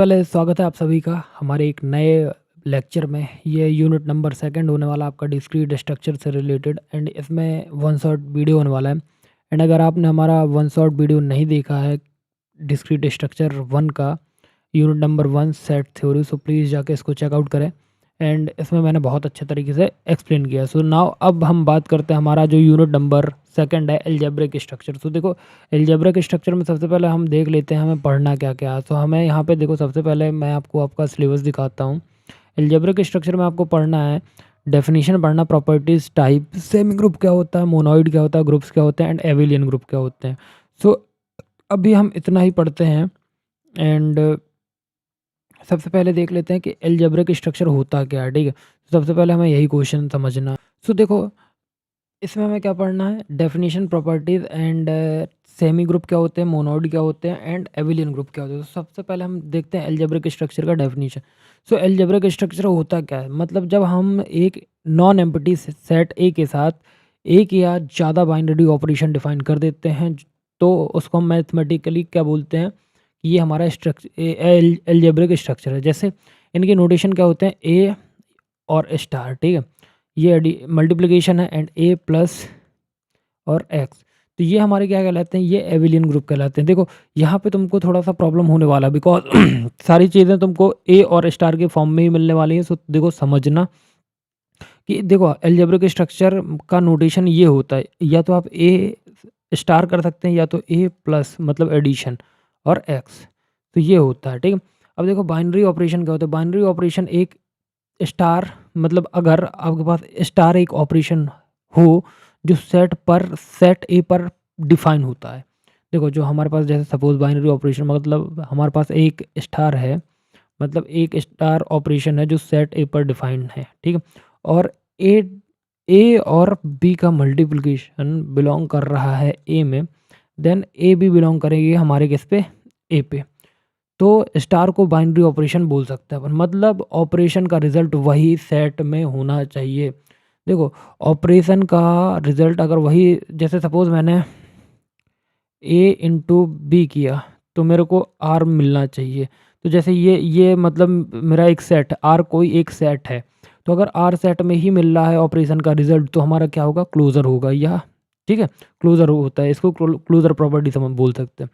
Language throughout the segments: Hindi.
पहले स्वागत है आप सभी का हमारे एक नए लेक्चर में। ये यूनिट नंबर सेकंड होने वाला आपका डिस्क्रीट स्ट्रक्चर से रिलेटेड एंड इसमें वन शॉट वीडियो होने वाला है। एंड अगर आपने हमारा वन शॉट वीडियो नहीं देखा है डिस्क्रीट स्ट्रक्चर वन का unit number one set theory, so please जाके इसको चेकआउट करें। एंड इसमें मैंने बहुत अच्छे तरीके से एक्सप्लेन किया। सो नाउ अब हम बात करते हैं हमारा जो यूनिट नंबर सेकंड है अलजेब्रिक स्ट्रक्चर। तो देखो अलजेब्रिक स्ट्रक्चर में सबसे पहले हम देख लेते हैं हमें पढ़ना क्या क्या है। तो हमें यहाँ पे देखो सबसे पहले मैं आपको आपका सिलेबस दिखाता हूँ। अलजेब्रिक स्ट्रक्चर में आपको पढ़ना है डेफिनेशन पढ़ना, प्रॉपर्टीज़, टाइप, सेमी ग्रुप क्या होता है, मोनोइड क्या होता है, ग्रुप्स क्या होते हैं एंड एविलियन ग्रुप क्या होते हैं। सो अभी हम इतना ही पढ़ते हैं। एंड सबसे पहले देख लेते हैं कि अलजेब्रिक स्ट्रक्चर होता क्या है। ठीक है, सबसे पहले हमें यही क्वेश्चन समझना है। सो देखो इसमें हमें क्या पढ़ना है, definition, properties and semi group क्या होते हैं, मोनोइड क्या होते हैं एंड एविलियन ग्रुप क्या होते हैं। तो सबसे पहले हम देखते हैं अलजेब्रिक स्ट्रक्चर का डेफिनेशन। सो अलजेब्रिक स्ट्रक्चर होता क्या है, मतलब जब हम एक नॉन एम्प्टी सेट ए के साथ एक या ज़्यादा बाइनरी ऑपरेशन डिफाइन कर देते हैं तो उसको हम मैथमेटिकली क्या बोलते हैं कि ये हमारा स्ट्रक्चर अलजेब्रिक स्ट्रक्चर है। जैसे इनके नोटेशन क्या होते हैं, ए और स्टार। ठीक है, ये मल्टीप्लिकेशन है एंड ए प्लस और एक्स। तो ये हमारे क्या कहलाते हैं, ये एविलियन ग्रुप कहलाते हैं। देखो यहाँ पे तुमको थोड़ा सा प्रॉब्लम होने वाला बिकॉज सारी चीज़ें तुमको ए और स्टार के फॉर्म में ही मिलने वाली हैं। सो देखो समझना कि देखो अलजेब्रिक स्ट्रक्चर का नोटेशन ये होता है, या तो आप ए स्टार कर सकते हैं या तो ए प्लस मतलब एडिशन और एक्स। तो ये होता है। ठीक है, अब देखो बाइनरी ऑपरेशन क्या होता है। बाइनरी ऑपरेशन एक स्टार मतलब अगर आपके पास स्टार एक ऑपरेशन हो जो सेट ए पर डिफाइन होता है। देखो जो हमारे पास जैसे सपोज बाइनरी ऑपरेशन मतलब हमारे पास एक स्टार है, मतलब एक स्टार ऑपरेशन है जो सेट ए पर डिफाइंड है। ठीक है, और ए ए और बी का मल्टीप्लिकेशन बिलोंग कर रहा है ए में, देन ए भी बिलोंग करेगी हमारे किस पे, ए पे। तो स्टार को बाइनरी ऑपरेशन बोल सकते हैं अपन, मतलब ऑपरेशन का रिजल्ट वही सेट में होना चाहिए। देखो ऑपरेशन का रिजल्ट अगर वही, जैसे सपोज मैंने ए इंटू बी किया तो मेरे को आर मिलना चाहिए। तो जैसे ये मतलब मेरा एक सेट आर कोई एक सेट है, तो अगर आर सेट में ही मिल रहा है ऑपरेशन का रिजल्ट तो हमारा क्या होगा, क्लोजर होगा। या ठीक है, क्लोजर होता है, इसको क्लोजर प्रॉपर्टी हम बोल सकते हैं।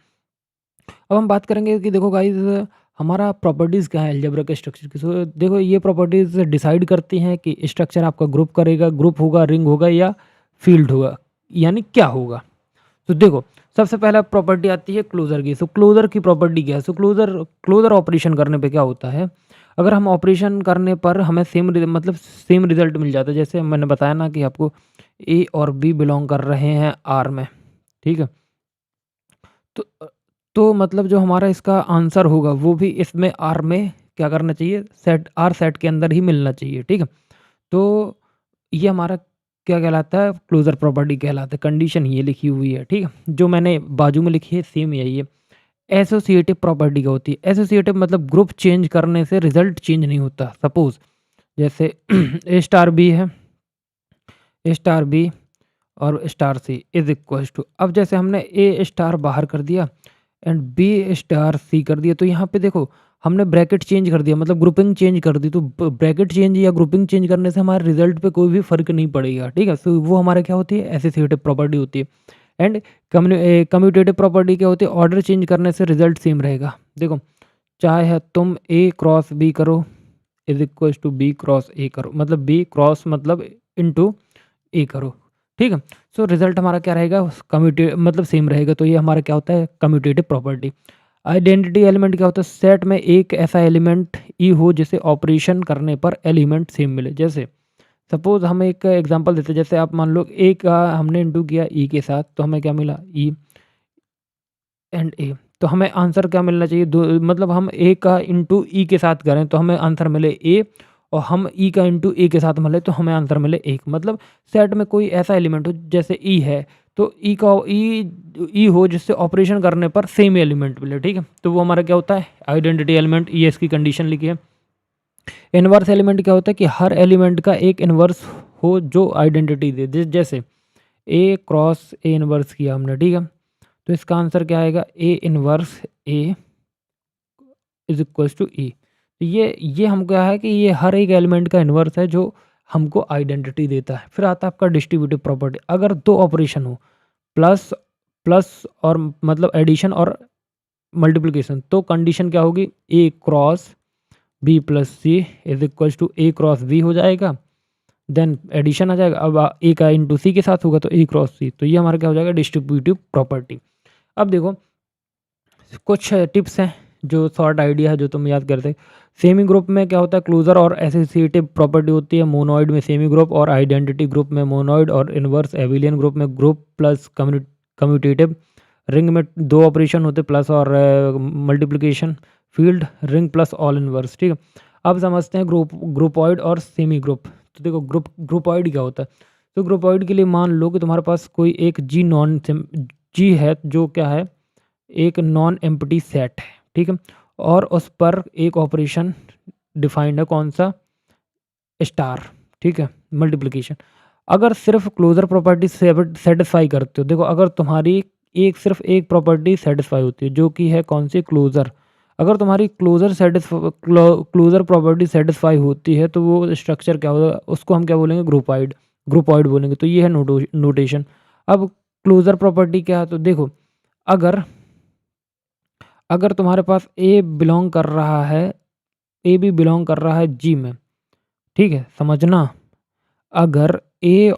अब हम बात करेंगे कि देखो गाइस हमारा प्रॉपर्टीज़ क्या है अलजेब्रा के स्ट्रक्चर की। सो देखो ये प्रॉपर्टीज़ डिसाइड करती हैं कि स्ट्रक्चर आपका ग्रुप करेगा, ग्रुप होगा, रिंग होगा या फील्ड होगा, यानी क्या होगा। तो देखो सबसे पहला प्रॉपर्टी आती है क्लोजर की। सो क्लोजर की प्रॉपर्टी क्या है, सो क्लोजर ऑपरेशन करने पे क्या होता है, अगर हम ऑपरेशन करने पर हमें मतलब सेम रिजल्ट मिल जाता है। जैसे मैंने बताया ना कि आपको ए और बी बिलोंग कर रहे हैं आर में। ठीक है, तो तो मतलब जो हमारा इसका आंसर होगा वो भी इसमें आर में क्या करना चाहिए, सेट आर सेट के अंदर ही मिलना चाहिए। ठीक है, तो ये हमारा क्या कहलाता है, क्लोजर प्रॉपर्टी कहलाता है। कंडीशन ये लिखी हुई है। ठीक है, जो मैंने बाजू में लिखी है सेम यही है। एसोसिएटिव प्रॉपर्टी क्या होती है, एसोसिएटिव मतलब ग्रुप चेंज करने से रिजल्ट चेंज नहीं होता। सपोज जैसे ए स्टार बी है, ए स्टार बी और star C is equal to, अब जैसे हमने ए स्टार बाहर कर दिया एंड बी स्टार सी कर दिया, तो यहाँ पे देखो हमने ब्रैकेट चेंज कर दिया, मतलब ग्रुपिंग चेंज कर दी। तो ब्रैकेट चेंज या ग्रुपिंग चेंज करने से हमारे रिजल्ट पे कोई भी फर्क नहीं पड़ेगा। ठीक है, तो वो हमारा क्या होती है, एसोसिएटिव प्रॉपर्टी होती है। एंड कम्यूटेटिव प्रॉपर्टी क्या होती है, ऑर्डर चेंज करने से रिजल्ट सेम रहेगा। देखो चाहे है तुम ए क्रॉस बी करो is equal to B cross A करो, मतलब बी क्रॉस मतलब इनटू ए करो। ठीक है, सो रिजल्ट हमारा क्या रहेगा, कम्यूटे मतलब सेम रहेगा। तो ये हमारा क्या होता है, कम्यूटेटिव प्रॉपर्टी। आइडेंटिटी एलिमेंट क्या होता है, सेट में एक ऐसा एलिमेंट ई हो जिसे ऑपरेशन करने पर एलिमेंट सेम मिले। जैसे सपोज हम एक एग्जांपल देते हैं, जैसे आप मान लो ए का हमने इंटू किया ई के साथ तो हमें क्या मिला, ई एंड ए। तो हमें आंसर क्या मिलना चाहिए, दो मतलब हम ए का इंटू ई के साथ करें तो हमें आंसर मिले ए, और हम ई का इंटू ए के साथ मिले तो हमें आंसर मिले एक। मतलब सेट में कोई ऐसा एलिमेंट हो जैसे ई है तो ई का ई हो जिससे ऑपरेशन करने पर सेम एलिमेंट मिले। ठीक है, तो वो हमारा क्या होता है, आइडेंटिटी एलिमेंट। ये इसकी कंडीशन लिखी है। इनवर्स एलिमेंट क्या होता है कि हर एलिमेंट का एक इनवर्स हो जो आइडेंटिटी दे जैसे ए क्रॉस ए इनवर्स किया हमने। ठीक है, तो इसका आंसर क्या आएगा, A inverse A is equals to E. तो ये हम क्या है कि ये हर एक एलिमेंट का इन्वर्स है जो हमको आइडेंटिटी देता है। फिर आता है आपका डिस्ट्रीब्यूटिव प्रॉपर्टी। अगर दो ऑपरेशन हो, प्लस प्लस और मतलब एडिशन और मल्टीप्लिकेशन, तो कंडीशन क्या होगी, A cross B plus C is equals to A cross B हो जाएगा। देन एडिशन आ जाएगा, अब ए का इंटू सी के साथ होगा तो ए क्रॉस सी। तो ये हमारा क्या हो जाएगा, डिस्ट्रीब्यूटिव प्रॉपर्टी। अब देखो कुछ टिप्स हैं जो शॉर्ट आइडिया है जो तुम याद करते। सेमी ग्रुप में क्या होता है, क्लोजर और एसोसिएटिव प्रॉपर्टी होती है। मोनोइड में सेमी ग्रुप और आइडेंटिटी ग्रुप में मोनोइड और इनवर्स एबिलियन ग्रुप में ग्रुप प्लस कम्यूटेटिव। रिंग में दो ऑपरेशन होते प्लस और multiplication. Field ring plus all inverse. ठीक है, अब समझते हैं ग्रुपॉइड और सेमी ग्रुप। तो देखो ग्रुपॉइड क्या होता है। तो ग्रुपॉइड के लिए मान लो कि तुम्हारे पास कोई एक जी है जो क्या है, एक नॉन एम्प्टी सेट है। ठीक है, और उस पर एक ऑपरेशन डिफाइंड है, कौन सा, स्टार। ठीक है, मल्टीप्लिकेशन। अगर सिर्फ क्लोजर प्रॉपर्टी सेटिस्फाई करते हो, देखो अगर तुम्हारी सिर्फ एक प्रॉपर्टी सेटिस्फाई होती है जो कि है कौन सी, क्लोजर। अगर तुम्हारी क्लोजर प्रॉपर्टी सेटिस्फाई होती है तो वो स्ट्रक्चर क्या होगा, उसको हम क्या बोलेंगे, ग्रुपॉइड बोलेंगे। तो ये है नोटेशन। अब क्लोजर प्रॉपर्टी क्या है, तो देखो अगर अगर तुम्हारे पास ए बिलोंग कर रहा है, ए भी बिलोंग कर रहा है जी में, ठीक है, समझना। अगर ए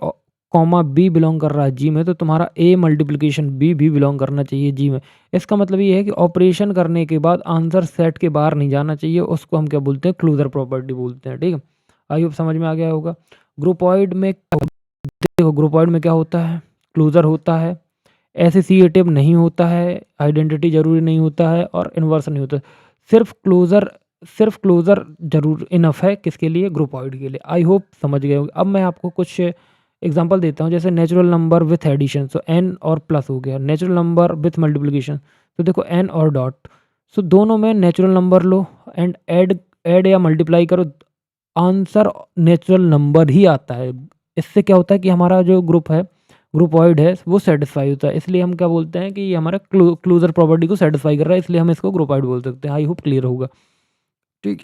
कॉमा बी बिलोंग कर रहा है जी में, तो तुम्हारा ए मल्टीप्लिकेशन बी भी बिलोंग करना चाहिए जी में। इसका मतलब ये है कि ऑपरेशन करने के बाद आंसर सेट के बाहर नहीं जाना चाहिए, उसको हम क्या बोलते हैं, क्लोजर प्रॉपर्टी बोलते हैं। ठीक है, आई होप समझ में आ गया होगा। ग्रुपॉइड में देखो, ग्रुपॉइड में क्या होता है, क्लोजर होता है, एसोसिएटिव नहीं होता है, आइडेंटिटी जरूरी नहीं होता है, और इन्वर्स नहीं होता। सिर्फ क्लोजर जरूर इनफ है, किसके लिए, ग्रुपॉइड के लिए। आई होप समझ गए होंगे। अब मैं आपको कुछ एग्जांपल देता हूँ, जैसे natural number with addition, so N और प्लस हो गया। नेचुरल नंबर विथ मल्टीप्लिकेशन, तो देखो एन और डॉट। सो दोनों में natural number low and add या मल्टीप्लाई करो, आंसर नेचुरल नंबर ही आता है। इससे क्या होता है कि हमारा जो ग्रुपॉइड है वो सेटिस्फाई होता है। इसलिए हम क्या बोलते हैं कि ये हमारा क्लोजर प्रॉपर्टी को सेटिस्फाई कर रहा है, इसलिए हम इसको ग्रुपॉइड बोल सकते हैं। आई होप क्लियर होगा। ठीक,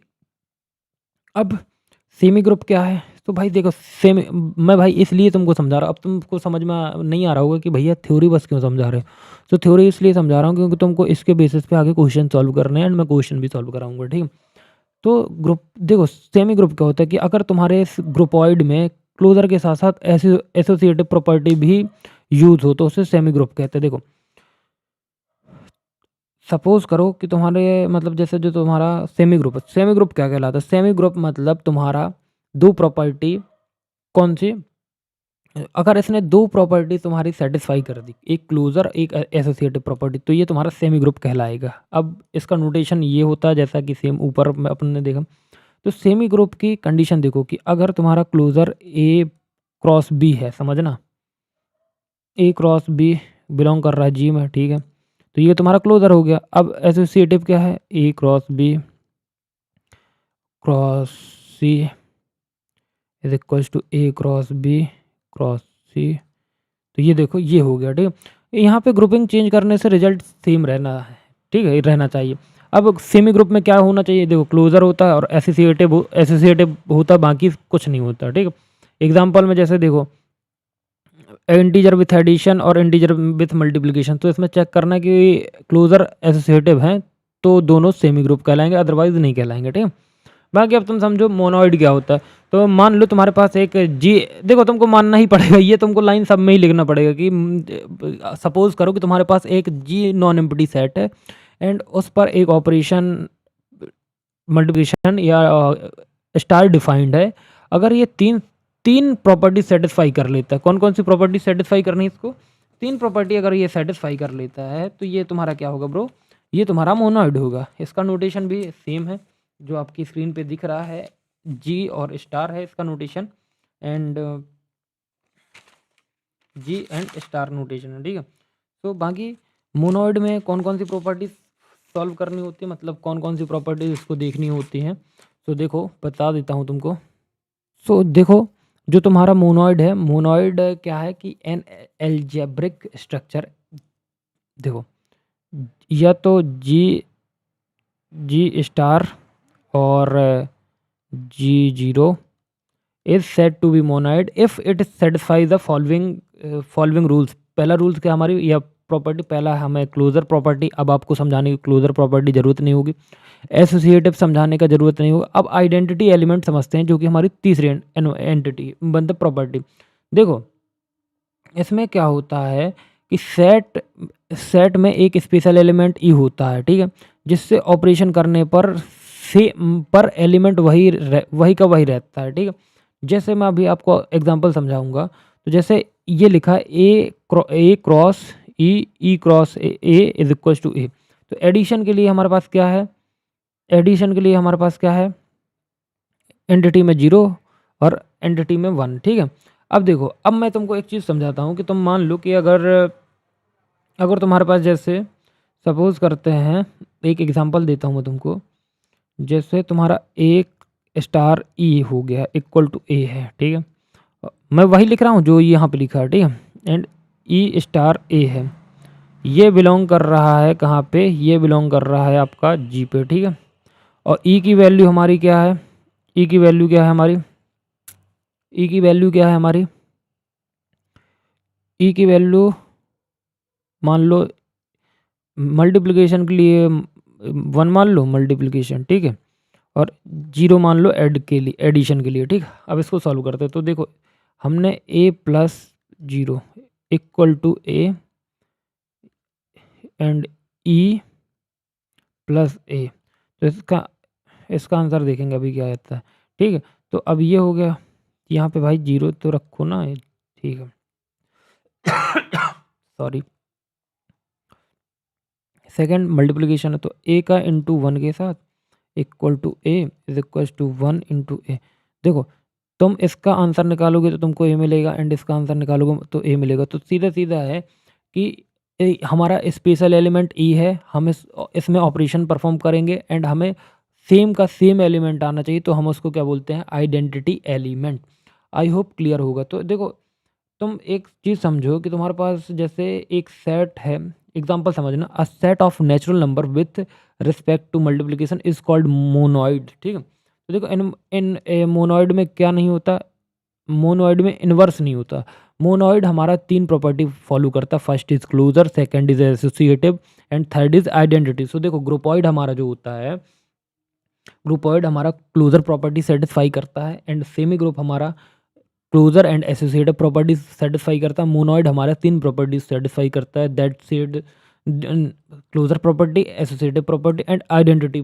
अब सेमी ग्रुप क्या है, तो भाई देखो सेमी, मैं भाई इसलिए तुमको समझा रहा हूँ। अब तुमको समझ में नहीं आ रहा होगा कि भैया थ्योरी बस क्यों समझा रहे हो। तो थ्योरी इसलिए समझा रहा हूँ क्योंकि तुमको इसके बेसिस पे आगे क्वेश्चन सॉल्व करने हैं, एंड मैं क्वेश्चन भी सॉल्व कराऊंगा। ठीक है, तो ग्रुप देखो, सेमी ग्रुप क्या होता है कि अगर तुम्हारे इस ग्रुपॉइड में क्लोजर के साथ साथ एसोसिएटिव प्रॉपर्टी भी यूज हो तो उसे सेमी ग्रुप कहते हैं। देखो सपोज करो कि तुम्हारे मतलब जैसे जो तुम्हारा सेमी ग्रुप है, सेमी ग्रुप क्या कहलाता है, सेमी ग्रुप मतलब तुम्हारा दो प्रॉपर्टी, कौन सी, अगर इसने दो प्रॉपर्टी तुम्हारी सेटिस्फाई कर दी, एक क्लोजर एक एसोसिएटिव प्रॉपर्टी, तो ये तुम्हारा सेमी ग्रुप कहलाएगा। अब इसका नोटेशन ये होता है जैसा कि सेम ऊपर में अपन ने देखा। तो सेमी ग्रुप की कंडीशन देखो कि अगर तुम्हारा क्लोजर ए क्रॉस बी है, समझना, ए क्रॉस बी बिलोंग कर रहा है जी में, ठीक है, तो ये तुम्हारा क्लोजर हो गया। अब एसोसिएटिव क्या है, A cross B cross C is equals to A cross B cross C. तो ये देखो ये हो गया। ठीक है, यहाँ पे ग्रुपिंग चेंज करने से रिजल्ट सेम रहना है, ठीक है, रहना चाहिए। अब सेमी ग्रुप में क्या होना चाहिए, देखो क्लोजर होता है और एसोसिएटिव होता, बाकी कुछ नहीं होता। ठीक है, एग्जाम्पल में जैसे देखो इंटीजर विथ एडिशन और इंटीजर विथ मल्टीप्लिकेशन, तो इसमें चेक करना है कि क्लोजर एसोसिएटिव हैं तो दोनों सेमी ग्रुप कहलाएंगे, अदरवाइज नहीं कहलाएंगे। ठीक है, बाकी अब तुम समझो मोनोइड क्या होता है। तो मान लो तुम्हारे पास एक जी, देखो तुमको मानना ही पड़ेगा, ये तुमको लाइन सब में ही लिखना पड़ेगा कि सपोज करो कि तुम्हारे पास एक जी नॉन एम्प्टी सेट है एंड उस पर एक ऑपरेशन मल्टीप्लिकेशन या स्टार डिफाइंड है। अगर ये तीन तीन प्रॉपर्टी सेटिस्फाई कर लेता है, कौन कौन सी प्रॉपर्टी सेटिस्फाई करनी है इसको, तीन प्रॉपर्टी अगर ये सेटिस्फाई कर लेता है तो ये तुम्हारा क्या होगा ब्रो, ये तुम्हारा मोनोइड होगा। इसका नोटेशन भी सेम है जो आपकी स्क्रीन पे दिख रहा है, जी और स्टार है इसका notation, and G and star notation है। ठीक है, तो बाकी मोनोइड में कौन कौन सी प्रॉपर्टी सॉल्व करनी होती है, मतलब कौन कौन सी प्रॉपर्टीज इसको देखनी होती हैं, तो देखो बता देता हूँ तुमको। सो देखो जो तुम्हारा मोनोइड है, मोनोइड क्या है कि एन एल्जेब्रिक स्ट्रक्चर, देखो या तो जी जी स्टार और G zero is said to be monoid if it satisfies the following rules. पहला रूल्स क्या हमारी या प्रॉपर्टी, पहला हमें क्लोजर प्रॉपर्टी, अब आपको समझाने की क्लोजर प्रॉपर्टी जरूरत नहीं होगी, एसोसिएटिव समझाने का जरूरत नहीं होगा। अब आइडेंटिटी एलिमेंट समझते हैं जो कि हमारी तीसरी एंटिटी मतलब प्रॉपर्टी। देखो इसमें क्या होता है कि सेट सेट में एक स्पेशल एलिमेंट ई होता है, ठीक है, जिससे ऑपरेशन करने पर से पर एलिमेंट वही का वही रहता है, ठीक है। जैसे मैं अभी आपको एग्जांपल समझाऊंगा, तो जैसे ये लिखा है A cross E cross A is equal to A. तो एडिशन के लिए हमारे पास क्या है, एडिशन के लिए हमारे पास क्या है, एंटिटी में जीरो और एंटिटी में वन, ठीक है। अब देखो, अब मैं तुमको एक चीज़ समझाता हूँ कि तुम मान लो कि अगर अगर तुम्हारे पास जैसे सपोज करते हैं, एक एग्जांपल देता हूँ मैं तुमको, जैसे तुम्हारा एक स्टार ई हो गया इक्वल टू ए है, ठीक है। मैं वही लिख रहा हूँ जो यहाँ पे लिखा है, ठीक है, एंड ई स्टार ए है। ये बिलोंग कर रहा है कहाँ पे, ये बिलोंग कर रहा है आपका जी पे, ठीक है। और ई की वैल्यू हमारी क्या है, ई की वैल्यू क्या है हमारी, ई की वैल्यू क्या है हमारी, ई की वैल्यू मान लो मल्टीप्लिकेशन के लिए वन मान लो मल्टीप्लिकेशन, ठीक है, और जीरो मान लो ऐड के लिए, एडिशन के लिए, ठीक है। अब इसको सॉल्व करते हैं, तो देखो हमने A plus zero equal to A and E plus A, तो इसका इसका आंसर देखेंगे अभी क्या आता है, ठीक है। तो अब ये हो गया, यहाँ पे भाई जीरो तो रखो ना, ठीक है, सॉरी। सेकंड मल्टीप्लिकेशन है, तो ए का इंटू वन के साथ equal to A is equal to one into A. देखो तुम इसका आंसर निकालोगे तो तुमको ए मिलेगा, एंड इसका आंसर निकालोगे तो ए मिलेगा। तो सीधा सीधा है कि हमारा स्पेशल एलिमेंट ई है, हम इसमें ऑपरेशन परफॉर्म करेंगे एंड हमें सेम का सेम एलिमेंट आना चाहिए, तो हम उसको क्या बोलते हैं, identity element. I hope clear होगा। तो देखो तुम एक चीज़ समझो कि तुम्हारे पास जैसे एक सेट है, एग्जांपल समझना, a set of natural number with respect to multiplication is called monoid, ठीक है। तो देखो इन इन मोनोइड में क्या नहीं होता, मोनोइड में इन्वर्स नहीं होता। मोनोइड हमारा तीन प्रॉपर्टी फॉलो करता है, first is closure, second is associative and third is identity. So देखो ग्रुपॉइड हमारा जो होता है, ग्रुपॉइड हमारा क्लोजर प्रॉपर्टी सेटिस्फाई करता है, एंड सेमी ग्रुप हमारा closure and associative properties satisfy करता है। मोनोइड हमारा तीन प्रॉपर्टीज सेटिस्फाई करता है, that said closure property, associative property and identity.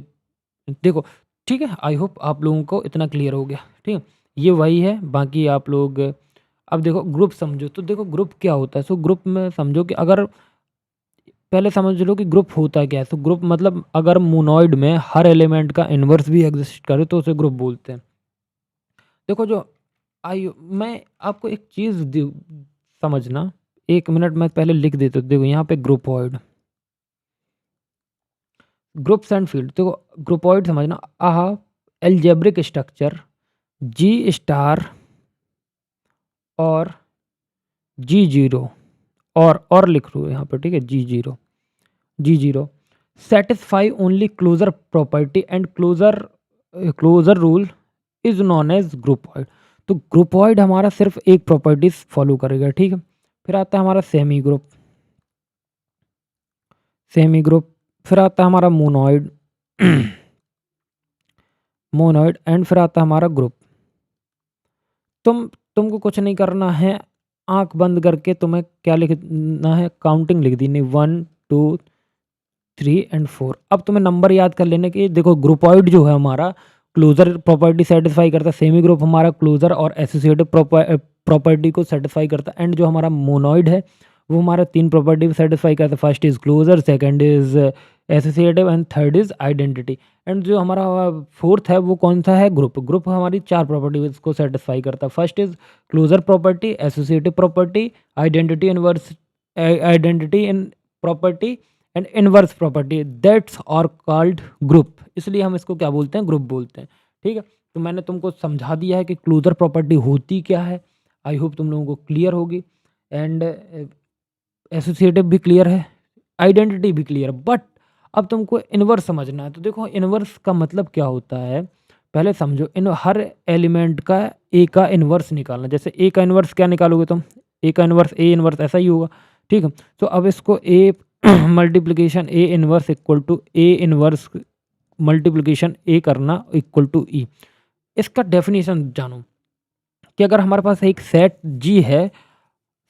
देखो ठीक है, आई होप आप लोगों को इतना क्लियर हो गया, ठीक है। ये वही है, बाकी आप लोग अब देखो ग्रुप समझो। तो देखो ग्रुप क्या होता है, सो ग्रुप में समझो कि अगर पहले समझ लो कि ग्रुप होता क्या है। तो ग्रुप मतलब अगर मोनोइड में हर एलिमेंट का इन्वर्स भी एग्जिस्ट करे तो उसे ग्रुप बोलते हैं। देखो जो मैं आपको एक चीज़ समझना, एक मिनट मैं पहले लिख देता हूँ। देखो यहाँ पे ग्रुपॉइड, ग्रुप्स एंड फील्ड। देखो ग्रुपॉइड समझना, आह एल्जेब्रिक स्ट्रक्चर जी स्टार और जी जीरो, और लिख लो यहाँ पे, ठीक है, G zero satisfy only closure property and closure rule is known as groupoid. तो ग्रुपॉइड हमारा सिर्फ एक प्रॉपर्टीज फॉलो करेगा, ठीक है। फिर आता है हमारा सेमी ग्रुप, सेमी ग्रुप, फिर आता है हमारा मोनोइड, मोनोइड एंड फिर आता है हमारा ग्रुप। तुमको कुछ नहीं करना है, आंख बंद करके तुम्हें क्या लिखना है, काउंटिंग लिख देनी, 1 2 3 एंड 4। अब तुम्हें नंबर याद कर लेने की। देखो ग्रुपॉइड जो है हमारा क्लोजर प्रॉपर्टी सेटिस्फाई करता है, सेमी ग्रुप हमारा क्लोजर और एसोसिएटिव प्रॉपर्टी को सेटिस्फाई करता है, एंड जो हमारा मोनोइड है वो हमारा तीन प्रॉपर्टी सेटिस्फाई करता है, first is closure, second is associative and third is identity. And जो हमारा फोर्थ है वो कौन सा है, ग्रुप। ग्रुप हमारी चार प्रॉपर्टीज को सेटिस्फाई करता है, first is closure property, associative property, identity inverse, identity in property and inverse property, that's are called group. इसलिए हम इसको क्या बोलते हैं, ग्रुप बोलते हैं, ठीक है। तो मैंने तुमको समझा दिया है कि क्लोजर प्रॉपर्टी होती क्या है। आई होप तुम लोगों को क्लियर होगी, एंड एसोसिएटिव भी क्लियर है, आइडेंटिटी भी क्लियर। बट अब तुमको इन्वर्स समझना है। तो देखो इन्वर्स का मतलब क्या होता है, पहले समझो। इन हर एलिमेंट का ए का इन्वर्स निकालना। जैसे ए का इन्वर्स क्या निकालोगे तुम, ए का इन्वर्स ए इन्वर्स ऐसा ही होगा, ठीक है। तो अब इसको A multiplication A inverse equal to A inverse multiplication A करना इक्वल टू ई। इसका डेफिनेशन जानो कि अगर हमारे पास एक सेट जी है,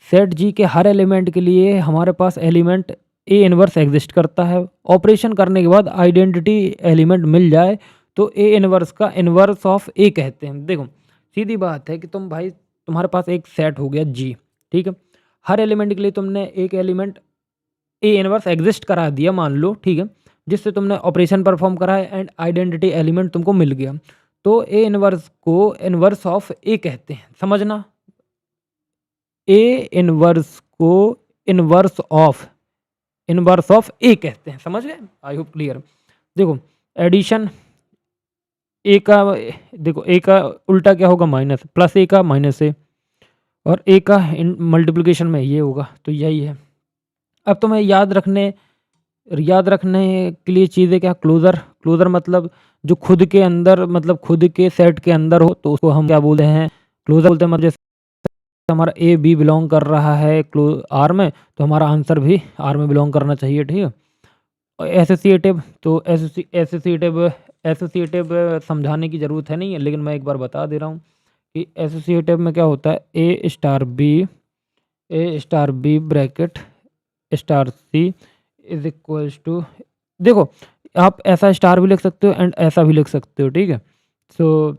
सेट जी के हर एलिमेंट के लिए हमारे पास एलिमेंट ए इन्वर्स एग्जिस्ट करता है। ऑपरेशन करने के बाद आइडेंटिटी एलिमेंट मिल जाए तो ए इन्वर्स का इन्वर्स ऑफ ए कहते हैं। देखो सीधी बात है कि तुम भाई तुम्हारे पास एक सेट हो गया जी, ठीक है। हर एलिमेंट के लिए तुमने एक एलिमेंट ए इन्वर्स एग्जिस्ट करा दिया मान लो, ठीक है, जिससे तुमने ऑपरेशन परफॉर्म करा है एंड आइडेंटिटी एलिमेंट तुमको मिल गया। तो ए इन्वर्स को इन्वर्स ऑफ ए कहते हैं, समझना। ए इन्वर्स को इन्वर्स ऑफ ए कहते हैं, समझ गए? आई होप क्लियर। देखो एडिशन ए का, देखो ए का उल्टा क्या होगा, माइनस, प्लस ए का माइनस ए, और ए का मल्टीप्लिकेशन में ये होगा, तो यही है। अब तुम्हें याद रखने के लिए चीज़ें क्या, क्लोजर। क्लोजर मतलब जो खुद के अंदर, मतलब खुद के सेट के अंदर हो, तो उसको हम क्या बोलते हैं, क्लोजर बोलते हैं। मतलब जैसे हमारा ए बी बिलोंग कर रहा है आर में, तो हमारा आंसर भी आर में बिलोंग करना चाहिए, ठीक है। और एसोसिएटिव, तो एसोसिएटिव समझाने की ज़रूरत है नहीं है, लेकिन मैं एक बार बता दे रहा हूँ कि एसोसिएटिव में क्या होता है, A star B bracket star C is equals to, देखो आप ऐसा स्टार भी लिख सकते हो एंड ऐसा भी लिख सकते हो, ठीक है। सो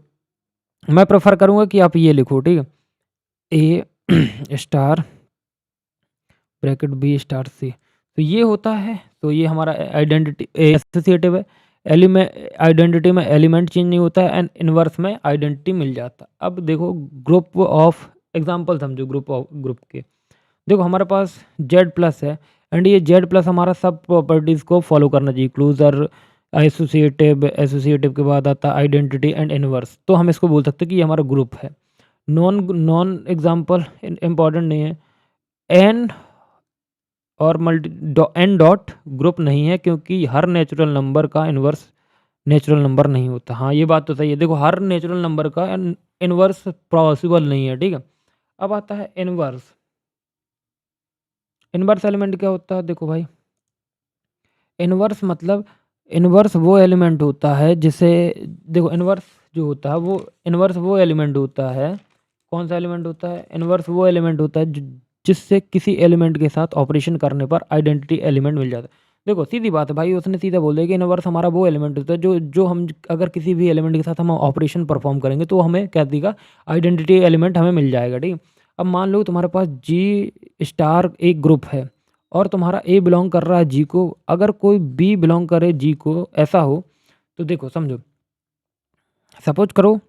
मैं प्रेफर करूँगा कि आप ये लिखो, ठीक है, A star bracket B star सी। तो ये होता है, तो ये हमारा आइडेंटिटी एसोसिएटिव है। आइडेंटिटी में एलिमेंट चेंज नहीं होता है एंड इन्वर्स में आइडेंटिटी मिल जाता है। अब देखो ग्रुप ऑफ एग्जांपल समझो, ग्रुप के। देखो हमारे पास जेड प्लस है एंड ये जेड प्लस हमारा सब प्रॉपर्टीज़ को फॉलो करना चाहिए, क्लोजर, एसोसिएटिव के बाद आता है आइडेंटिटी एंड इन्वर्स। तो हम इसको बोल सकते हैं कि ये हमारा ग्रुप है। नॉन एग्जांपल इम्पॉर्टेंट नहीं है। एन और एन डॉट ग्रुप नहीं है, क्योंकि हर नेचुरल नंबर का इन्वर्स नेचुरल नंबर नहीं होता। हाँ ये बात तो सही है, देखो हर नेचुरल नंबर का इन्वर्स पॉसिबल नहीं है, ठीक है। अब आता है इन्वर्स। इन्वर्स एलिमेंट क्या होता है, देखो भाई इन्वर्स मतलब इन्वर्स वो एलिमेंट होता है जिसे, देखो इन्वर्स जो होता है वो इन्वर्स वो एलिमेंट होता है, कौन सा एलिमेंट होता है, इन्वर्स वो एलिमेंट होता है जिससे किसी एलिमेंट के साथ ऑपरेशन करने पर आइडेंटिटी एलिमेंट मिल जाता है। देखो सीधी बात है भाई, उसने सीधा बोल दिया कि इन्वर्स हमारा वो एलिमेंट होता है जो हम अगर किसी भी एलिमेंट के साथ हम ऑपरेशन परफॉर्म करेंगे तो हमें क्या देगा, आइडेंटिटी एलिमेंट हमें मिल जाएगा, ठीक है। अब मान लो तुम्हारे पास जी स्टार एक ग्रुप है और तुम्हारा ए बिलोंग कर रहा है जी को, अगर कोई बी बिलोंग करे जी को, ऐसा हो, तो देखो समझो, सपोज करो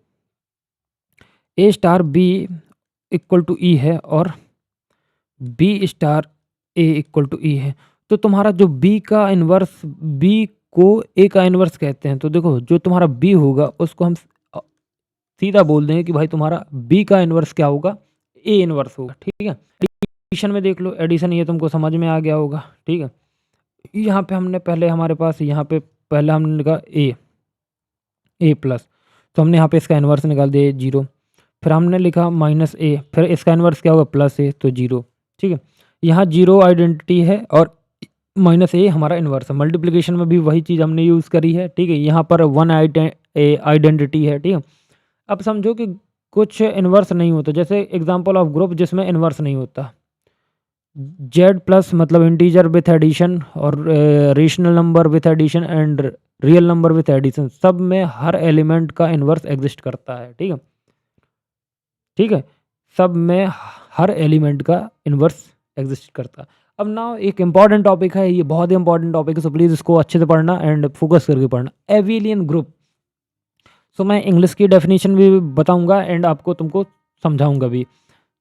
A star B equal to E है और B star A equal to E है, तो तुम्हारा जो बी का इन्वर्स, बी को ए का इन्वर्स कहते हैं। तो देखो जो तुम्हारा बी होगा उसको हम सीधा बोल देंगे कि भाई तुम्हारा बी का इन्वर्स क्या होगा, ए इन्वर्स होगा, ठीक है। एडिशन में देख लो, एडिशन ये तुमको समझ में आ गया होगा, ठीक है। यहाँ पे हमने पहले हमारे पास यहाँ पे पहले हमने लिखा ए प्लस, तो हमने यहाँ पे इसका इन्वर्स निकाल दिया जीरो। फिर हमने लिखा माइनस ए, फिर इसका इन्वर्स क्या होगा, प्लस ए, तो जीरो, ठीक है। यहाँ जीरो आइडेंटिटी है और माइनस ए हमारा इन्वर्स है। मल्टीप्लिकेशन में भी वही चीज़ हमने यूज़ करी है, ठीक है। यहाँ पर वन आइडेंटिटी है, ठीक है। अब समझो कि कुछ इन्वर्स नहीं होता, जैसे एग्जांपल ऑफ ग्रुप जिसमें इन्वर्स नहीं होता। जेड प्लस मतलब इंटीजर विथ एडिशन और rational number with addition and real number with addition, सब में हर एलिमेंट का इन्वर्स एग्जिस्ट करता है, ठीक है, ठीक है। सब में हर एलिमेंट का इन्वर्स एग्जिस्ट करता है। अब ना एक इंपॉर्टेंट टॉपिक है, ये बहुत ही इंपॉर्टेंट टॉपिक है, सो प्लीज़ इसको अच्छे से पढ़ना एंड फोकस करके पढ़ना, एविलियन ग्रुप। सो मैं इंग्लिश की डेफिनेशन भी बताऊंगा एंड आपको तुमको समझाऊंगा भी।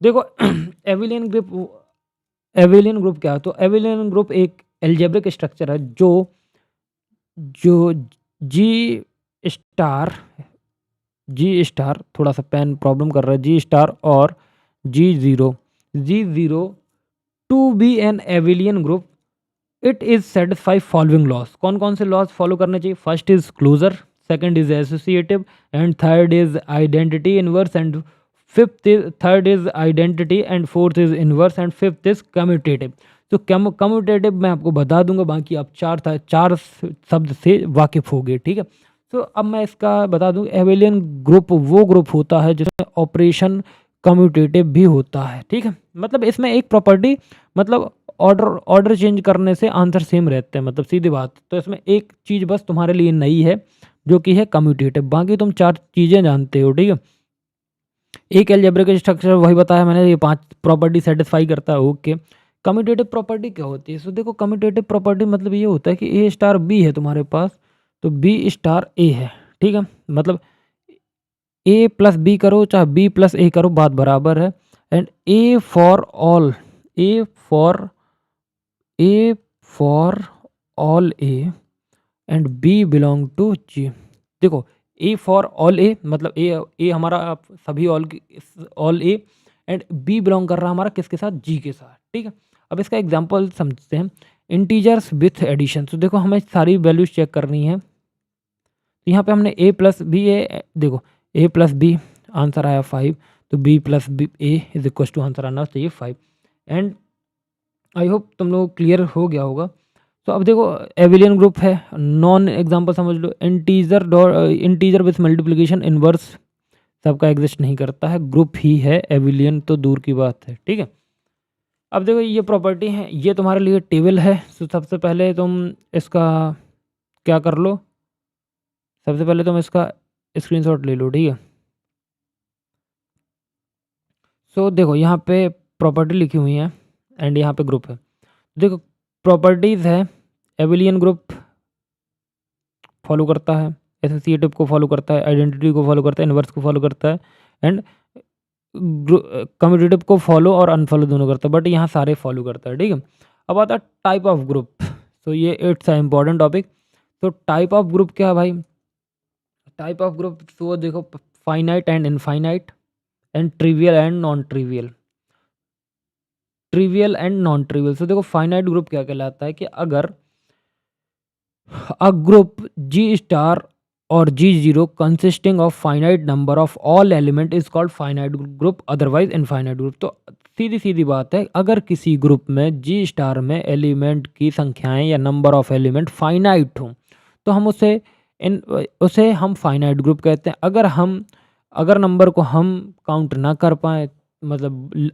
देखो एविलियन ग्रुप क्या है, तो एविलियन ग्रुप एक एल्जेब्रिक स्ट्रक्चर है जो जो जी स्टार थोड़ा सा पेन प्रॉब्लम कर रहा है, जी स्टार और G zero to be an abelian group it is satisfy following laws. कौन कौन से लॉस फॉलो करने चाहिए? First is closure, second is associative, and third is identity inverse, and fifth is third is identity, and fourth is inverse, and fifth is commutative. तो कम्यूटेटिव मैं आपको बता दूंगा, बाकी आप चार शब्द से वाकिफ़ हो गए, ठीक है। तो अब मैं इसका बता दूं, एबेलियन ग्रुप वो ग्रुप होता है जिसमें ऑपरेशन कम्यूटेटिव भी होता है, ठीक है। मतलब इसमें एक प्रॉपर्टी, मतलब ऑर्डर चेंज करने से आंसर सेम रहते हैं, मतलब सीधी बात। तो इसमें एक चीज़ बस तुम्हारे लिए नई है, जो कि है कम्यूटेटिव, बाकी तुम चार चीज़ें जानते हो, ठीक है। एक अलजेब्रिक स्ट्रक्चर वही बताया मैंने, ये 5 प्रॉपर्टी सेटिस्फाई करता है, ओके। कम्यूटेटिव प्रॉपर्टी क्या होती है? सो देखो, कम्यूटेटिव प्रॉपर्टी मतलब ये होता है कि ए स्टार बी है तुम्हारे पास, तो बी स्टार ए है, ठीक है। मतलब ए प्लस बी करो चाहे बी प्लस ए करो, बात बराबर है। And A for all, A for A for all A and B belong to G. देखो, ए फॉर ऑल ए मतलब ए हमारा सभी all A, and B belong कर रहा हमारा किसके साथ? जी के साथ, ठीक है। अब इसका एग्जांपल समझते हैं, इंटीजर्स विथ एडिशन। तो देखो, हमें सारी वैल्यूज चेक करनी है। तो यहाँ पे हमने ए प्लस बी ए, देखो ए प्लस बी आंसर आया 5, तो B plus B A is equal to answer आना चाहिए 5। एंड आई होप तुम लोग क्लियर हो गया होगा। तो अब देखो, एविलियन ग्रुप है, नॉन एग्जांपल समझ लो, इंटीजर विथ मल्टीप्लिकेशन इनवर्स सबका एग्जिस्ट नहीं करता है, ग्रुप ही है, एविलियन तो दूर की बात है, ठीक है। अब देखो, ये प्रॉपर्टी है, ये तुम्हारे लिए टेबल है। तो सबसे पहले तुम इसका क्या कर लो, सबसे पहले तुम इसका स्क्रीनशॉट ले लो, ठीक है। सो देखो, यहाँ पे प्रॉपर्टी लिखी हुई है एंड यहाँ पे ग्रुप है। देखो, प्रॉपर्टीज़ है, एविलियन ग्रुप फॉलो करता है, एसोसिएटिव को फॉलो करता है, आइडेंटिटी को फॉलो करता है, इनवर्स को फॉलो करता है, एंड कम्यूटेटिव को फॉलो और अनफॉलो दोनों करता है, बट यहाँ सारे फॉलो करता है, ठीक है। अब आता है टाइप ऑफ ग्रुप। तो ये इट्स अ इम्पॉर्टेंट टॉपिक। तो टाइप ऑफ ग्रुप क्या है भाई? टाइप ऑफ ग्रुप तो देखो, finite and infinite, and trivial and non trivial, trivial and non trivial. तो देखो, फाइनाइट ग्रुप क्या कहलाता है कि अगर a group G star or G0 consisting of finite number of all element is called finite group, otherwise infinite group। तो सीधी सीधी बात है, अगर किसी ग्रुप में G स्टार में एलिमेंट की संख्याएं या नंबर ऑफ एलिमेंट फाइनाइट हो, तो हम उसे हम फाइनाइट ग्रुप कहते हैं। अगर नंबर को हम काउंट ना कर पाए, मतलब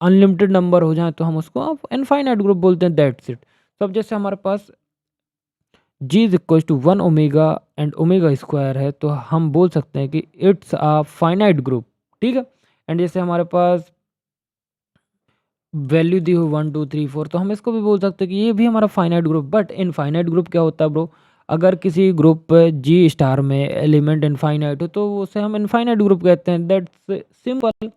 अनलिमिटेड नंबर हो जाए, तो हम उसको इनफाइनाइट ग्रुप बोलते हैं, दैट्स इट। तो अब जैसे हमारे पास G is equal to 1 omega and omega square है, तो हम बोल सकते हैं कि इट्स अ फाइनाइट ग्रुप, ठीक है। एंड जैसे हमारे पास वैल्यू दी हो 1 2 3 4, तो हम इसको भी बोल सकते हैं कि ये भी हमारा finite group. But infinite group क्या होता है ब्रो? अगर किसी ग्रुप जी स्टार में एलिमेंट इनफाइनाइट हो, तो उसे हम इनफाइनाइट ग्रुप कहते हैं, दैट्स सिंपल,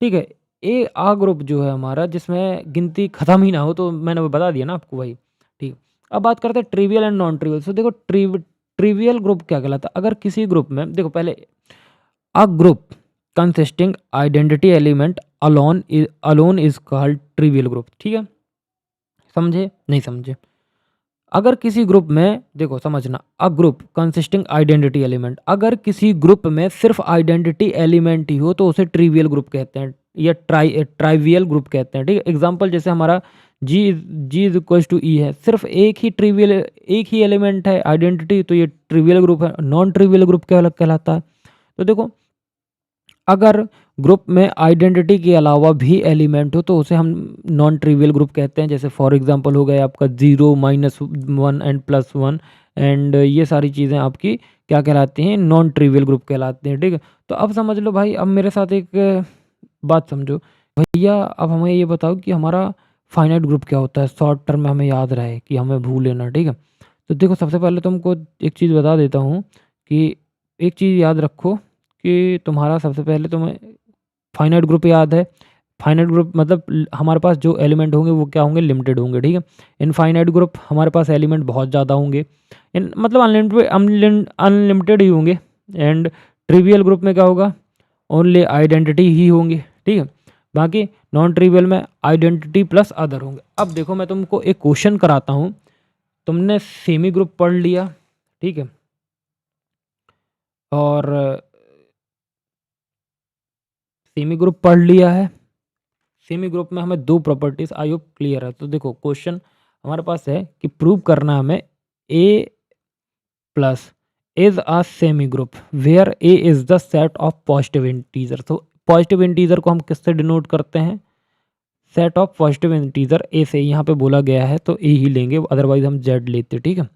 ठीक है। ए आ ग्रुप जो है हमारा, जिसमें गिनती खत्म ही ना हो, तो मैंने वो बता दिया ना आपको भाई, ठीक। अब बात करते हैं ट्रिवियल एंड नॉन ट्रिवियल। सो देखो, ट्रिवियल ग्रुप क्या कहलाता है? अगर किसी ग्रुप में, देखो पहले, a group consisting identity element alone is called trivial group, ठीक है। समझे नहीं समझे? अगर किसी ग्रुप में, देखो समझना, a group consisting identity element, अगर किसी ग्रुप में सिर्फ आइडेंटिटी एलिमेंट ही हो, तो उसे ट्रिवियल ग्रुप कहते हैं, या ट्राइवियल ग्रुप कहते हैं, ठीक है। एग्जांपल जैसे हमारा जी इज इक्वल टू ई है, सिर्फ एक ही एलिमेंट है आइडेंटिटी, तो ये ट्रिवियल ग्रुप है। नॉन ट्रिवियल ग्रुप क्या कहलाता है? तो देखो, अगर ग्रुप में आइडेंटिटी के अलावा भी एलिमेंट हो, तो उसे हम नॉन ट्रिवियल ग्रुप कहते हैं। जैसे फॉर एग्जांपल हो गया आपका 0 -1 एंड +1, एंड ये सारी चीज़ें आपकी क्या कहलाती हैं? नॉन ट्रिवियल ग्रुप कहलाती हैं, ठीक है। तो अब समझ लो भाई, अब मेरे साथ एक बात समझो भैया। अब हमें ये बताओ कि हमारा फाइनाइट ग्रुप क्या होता है, शॉर्ट टर्म में हमें याद रहे कि हमें भूल लेना, ठीक है। तो देखो, सबसे पहले तुमको एक चीज़ बता देता हूँ कि एक चीज़ याद रखो कि तुम्हारा सबसे पहले तुम्हें फाइनाइट ग्रुप याद है। फाइनाइट ग्रुप मतलब हमारे पास जो एलिमेंट होंगे वो क्या होंगे? लिमिटेड होंगे, ठीक है। इनफाइनाइट ग्रुप हमारे पास एलिमेंट बहुत ज़्यादा होंगे, मतलब अनलिमिटेड ही होंगे। एंड ट्रिवियल ग्रुप में क्या होगा? ओनली आइडेंटिटी ही होंगे, ठीक है। बाकी नॉन ट्रिवियल में आइडेंटिटी प्लस अदर होंगे। अब देखो मैं तुमको एक क्वेश्चन कराता हूँ, तुमने सेमी ग्रुप पढ़ लिया, ठीक है, और सेमी ग्रुप पढ़ लिया है। सेमी ग्रुप में हमें दो प्रॉपर्टीज आई होप क्लियर है। तो देखो क्वेश्चन हमारे पास है कि प्रूव करना है हमें A plus is a semi group where A is the set of positive integer. तो पॉजिटिव इंटीजर को हम किससे डिनोट करते हैं, set of positive integer A से, यहाँ पे बोला गया है तो ए ही लेंगे, अदरवाइज हम जेड लेते, ठीक है।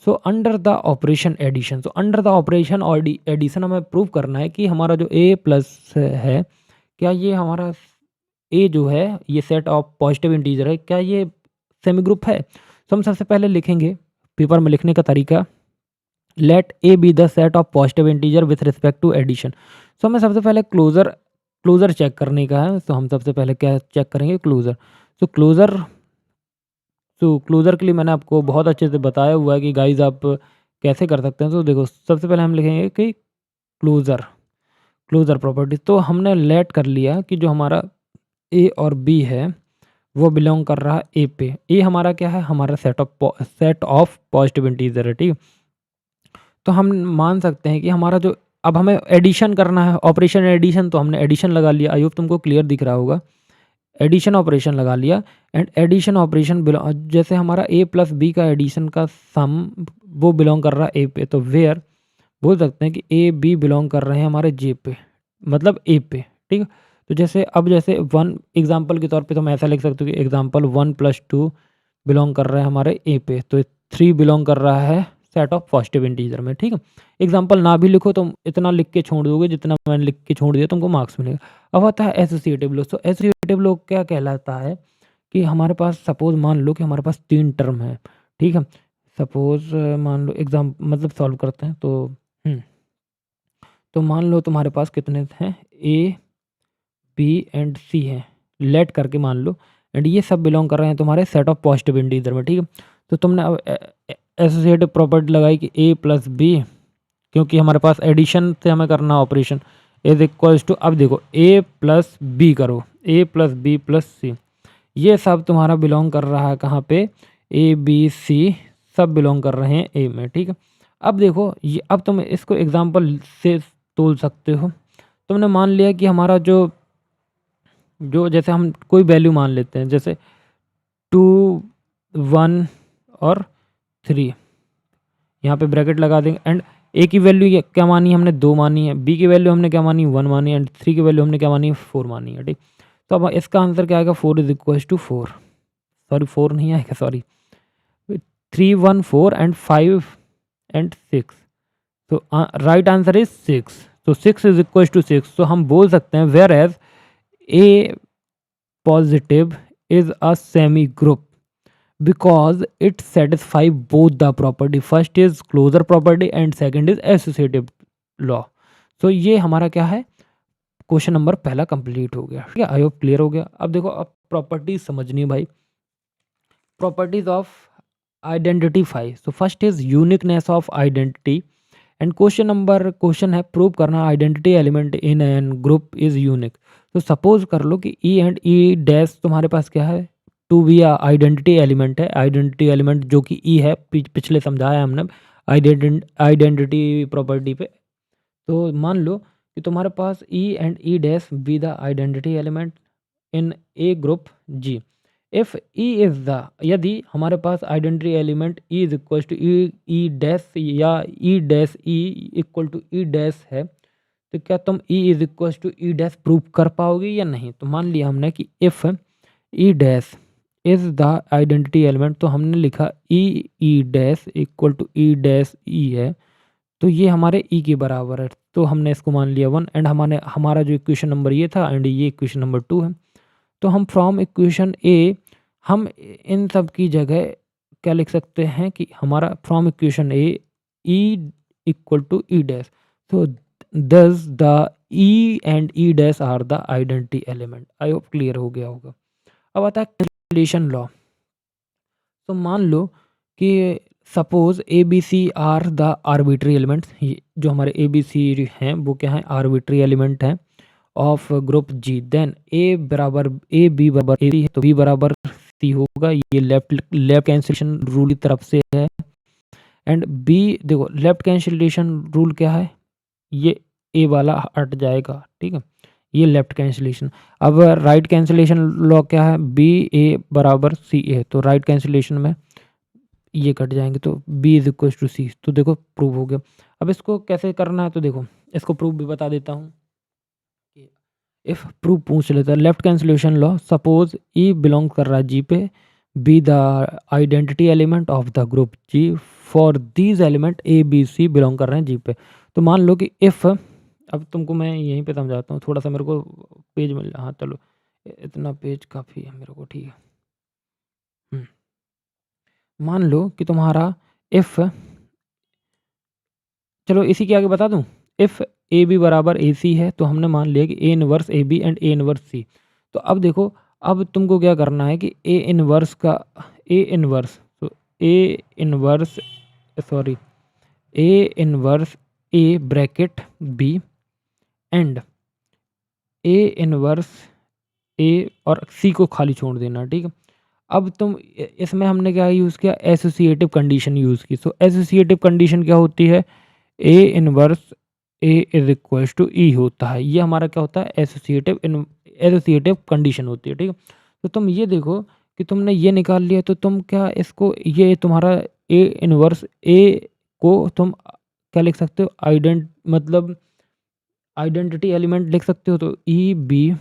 So under the operation addition, so under the operation और एडिशन हमें प्रूव करना है कि हमारा जो ए प्लस है, क्या ये हमारा ए जो है ये सेट ऑफ पॉजिटिव इंटीजर है, क्या ये सेमी ग्रुप है। तो हम सबसे पहले लिखेंगे पेपर में लिखने का तरीका, let A be the set of positive integer with respect to addition. So हमें सबसे पहले क्लोजर चेक करने का है। तो हम सबसे पहले क्या चेक करेंगे, क्लोजर। तो क्लोजर के लिए मैंने आपको बहुत अच्छे से बताया हुआ है कि गाइज आप कैसे कर सकते हैं। तो देखो सबसे पहले हम लिखेंगे कि क्लोजर प्रॉपर्टी। तो हमने लेट कर लिया कि जो हमारा ए और बी है वो बिलोंग कर रहा है ए पे। ए हमारा क्या है, हमारा सेट ऑफ पॉजिटिव इंटीजर है, ठीक। तो हम मान सकते हैं कि हमारा जो, अब हमें एडिशन करना है, ऑपरेशन एडिशन, तो हमने एडिशन लगा लिया। आई होप तुमको क्लियर दिख रहा होगा, एडिशन ऑपरेशन लगा लिया। एंड एडिशन ऑपरेशन जैसे हमारा ए प्लस बी का एडिशन का सम वो बिलोंग कर रहा है ए पे, तो वेयर बोल सकते हैं कि ए बी बिलोंग कर रहे हैं हमारे जे पे, मतलब ए पे, ठीक है। तो जैसे अब जैसे वन एग्जाम्पल के तौर पे तो मैं ऐसा लिख सकता हूँ कि एग्जाम्पल 1+2 बिलोंग कर रहे हैं हमारे ए पे, तो 3 बिलोंग कर रहा है सेट ऑफ पॉजिटिव इंटीजर में, ठीक है। एग्जाम्पल ना भी लिखो तो इतना लिख के छोड़ दोगे जितना मैंने लिख के छोड़ दिया, तुमको मार्क्स मिलेगा। अब आता है एसोसिएटिव लॉ। तो एसोसिएटिव लॉ क्या कहलाता है कि हमारे पास सपोज मान लो कि हमारे पास 3 टर्म है, ठीक है। सपोज मान लो एग्जाम मतलब सॉल्व करते हैं तो मान लो तुम्हारे पास कितने हैं, ए बी एंड सी हैं, लेट करके मान लो, एंड ये सब बिलोंग कर रहे हैं तुम्हारे सेट ऑफ पॉजिटिव इंटीजर में, ठीक है। तो तुमने अब एसोसिएटिव प्रॉपर्टी लगाई कि ए प्लस बी, क्योंकि हमारे पास एडिशन से हमें करना ऑपरेशन, इज इक्वल्स टू, अब देखो ए प्लस बी करो, ए प्लस बी प्लस सी, ये सब तुम्हारा बिलोंग कर रहा है कहाँ पे, ए बी सी सब बिलोंग कर रहे हैं ए में, ठीक है। अब देखो ये, अब तुम इसको एग्जांपल से तोल सकते हो। तुमने मान लिया कि हमारा जो जो जैसे हम कोई वैल्यू मान लेते हैं, जैसे 2 1 और 3, यहाँ पे ब्रैकेट लगा देंगे। एंड ए की वैल्यू क्या मानी है हमने, 2 मानी है, बी की वैल्यू हमने क्या मानी, 1 मानी, एंड 3 की वैल्यू हमने क्या मानी, 4 मानी है, ठीक। तो अब इसका आंसर क्या आएगा, 4 इज इक्वल टू 4, सॉरी 4 नहीं आएगा, सॉरी 3 1 4 एंड 5 एंड 6, तो राइट आंसर इज 6। तो 6 इज इक्वल टू 6। तो हम बोल सकते हैं where as a positive is a semi group because it satisfy both the property, first is closure property and second is associative law। so ये हमारा क्या है, क्वेश्चन नंबर पहला कंप्लीट हो गया, ठीक है। आई होप क्लियर हो गया। अब देखो अब प्रॉपर्टीज समझनी भाई, properties of identify. So first is uniqueness of identity and question है प्रूव करना identity element in an group is unique. तो सपोज कर लो कि ई एंड ई डैश तुम्हारे पास क्या है, टू बी आइडेंटिटी एलिमेंट है, आइडेंटिटी एलिमेंट जो कि ई है, पिछले समझाया हमने आइडेंटिटी प्रॉपर्टी पे। तो मान लो कि तुम्हारे पास E and E dash be the identity element in a group G, if E is the, यदि हमारे पास identity element E is equal to E dash या E dash E equal to E dash है, तो क्या तुम E is equal to E dash prove कर पाओगे या नहीं। तो मान लिया हमने कि if E dash is the identity element, तो हमने लिखा ई dash equal to E dash E है, तो ये हमारे ई के बराबर है, तो हमने इसको मान लिया 1। एंड हमारा जो इक्वेशन नंबर ये था एंड ये इक्वेशन नंबर 2 है। तो हम फ्रॉम इक्वेशन ए, हम इन सब की जगह क्या लिख सकते हैं कि हमारा from equation A E equal to E dash, तो thus the E and E dash are the identity element. I hope clear हो गया होगा। अब आता है कैंसिलेशन लॉ। तो मान लो कि suppose A B C are the arbitrary elements, जो हमारे ए बी सी हैं वो क्या है, आर्बिट्री एलिमेंट हैं, of group G, then A बराबर ए बी बराबर ए है तो बी बराबर सी होगा। ये लेफ्ट लेफ्ट कैंसिलेशन रूल की तरफ से है। एंड बी देखो लेफ्ट कैंसिलेशन रूल क्या है, ये ए वाला हट जाएगा, ठीक है, ये लेफ्ट कैंसिलेशन। अब राइट कैंसिलेशन लॉ क्या है, बी ए बराबर सी ए, तो राइट कैंसिलेशन में ये कट जाएंगे तो बी इज इक्वल टू सी, तो देखो प्रूव हो गया। अब इसको कैसे करना है तो देखो इसको प्रूफ भी बता देता हूँ। इफ प्रूफ पूछ लेता है, left cancellation law, suppose E belong कर रहा है जी पे, be the identity element of the group G for these element A B C belong कर रहे हैं जी पे। तो मान लो कि इफ़, अब तुमको मैं यहीं पे समझाता हूँ, थोड़ा सा मेरे को पेज मिल, हाँ चलो इतना पेज काफ़ी है मेरे को, ठीक है। मान लो कि तुम्हारा इफ़, चलो इसी के आगे बता दूँ, इफ़ ए बी बराबर ए सी है तो हमने मान लिया कि A inverse A B and A inverse C. तो अब देखो, अब तुमको क्या करना है कि ए इनवर्स का ए इनवर्स, तो A inverse sorry A inverse A bracket B and A inverse A और सी को खाली छोड़ देना, ठीक है। अब तुम इसमें हमने क्या यूज़ किया, एसोसिएटिव कंडीशन यूज़ की। सो एसोसिएटिव कंडीशन क्या होती है, A inverse A is equal to E होता है। ये हमारा क्या होता है, एसोसिएटिव कंडीशन होती है, ठीक है। तो तुम ये देखो कि तुमने ये निकाल लिया, तो तुम क्या इसको, ये तुम्हारा ए इनवर्स ए को तुम क्या लिख सकते हो, मतलब आइडेंटिटी एलिमेंट लिख सकते हो। तो E B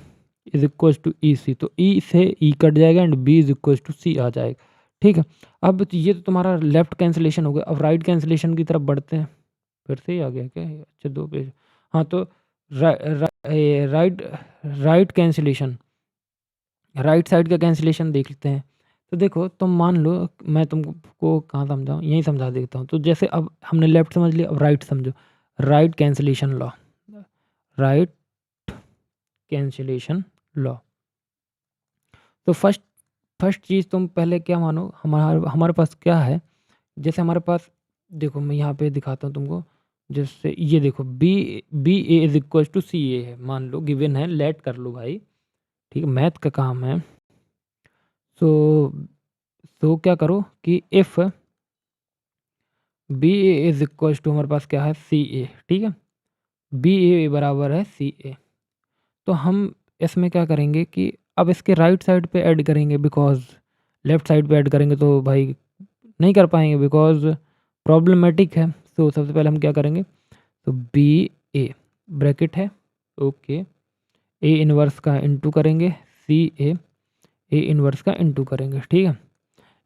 is equal to E C, तो ई से ई कट जाएगा and B is equal to C आ जाएगा, ठीक है। अब तो ये तो तुम्हारा लेफ्ट कैंसिलेशन हो गया। अब राइट कैंसिलेशन की तरफ बढ़ते हैं, फिर से ही आ गया क्या, अच्छा 2 पेज, हाँ। तो right right cancellation, right side का कैंसिलेशन देख लेते हैं। तो देखो तुम मान लो, मैं तुमको कहाँ समझाऊँ, यहीं समझा देता हूँ। तो जैसे अब हमने लेफ्ट समझ लिया, अब राइट समझो। Right cancellation law, right cancellation law. तो फर्स्ट फर्स्ट चीज़ तुम पहले क्या मानो, हमारा हमारे पास क्या है, जैसे हमारे पास देखो मैं यहाँ पे दिखाता हूँ तुमको। जैसे ये देखो B B A is equal to C A है, मान लो गिवन है, लेट कर लो भाई, ठीक है, मैथ का काम है। सो तो क्या करो कि if B A is equal to, हमारे पास क्या है सी ए, ठीक है, बी ए बराबर है सी ए। तो हम इसमें क्या करेंगे कि अब इसके राइट साइड पे ऐड करेंगे, बिकॉज लेफ्ट साइड पे ऐड करेंगे तो भाई नहीं कर पाएंगे, बिकॉज प्रॉब्लमेटिक है। तो सबसे पहले हम क्या करेंगे, तो बी ए ब्रैकेट है, ओके, ए इनवर्स का इनटू करेंगे, सी ए ए इनवर्स का इनटू करेंगे, ठीक है।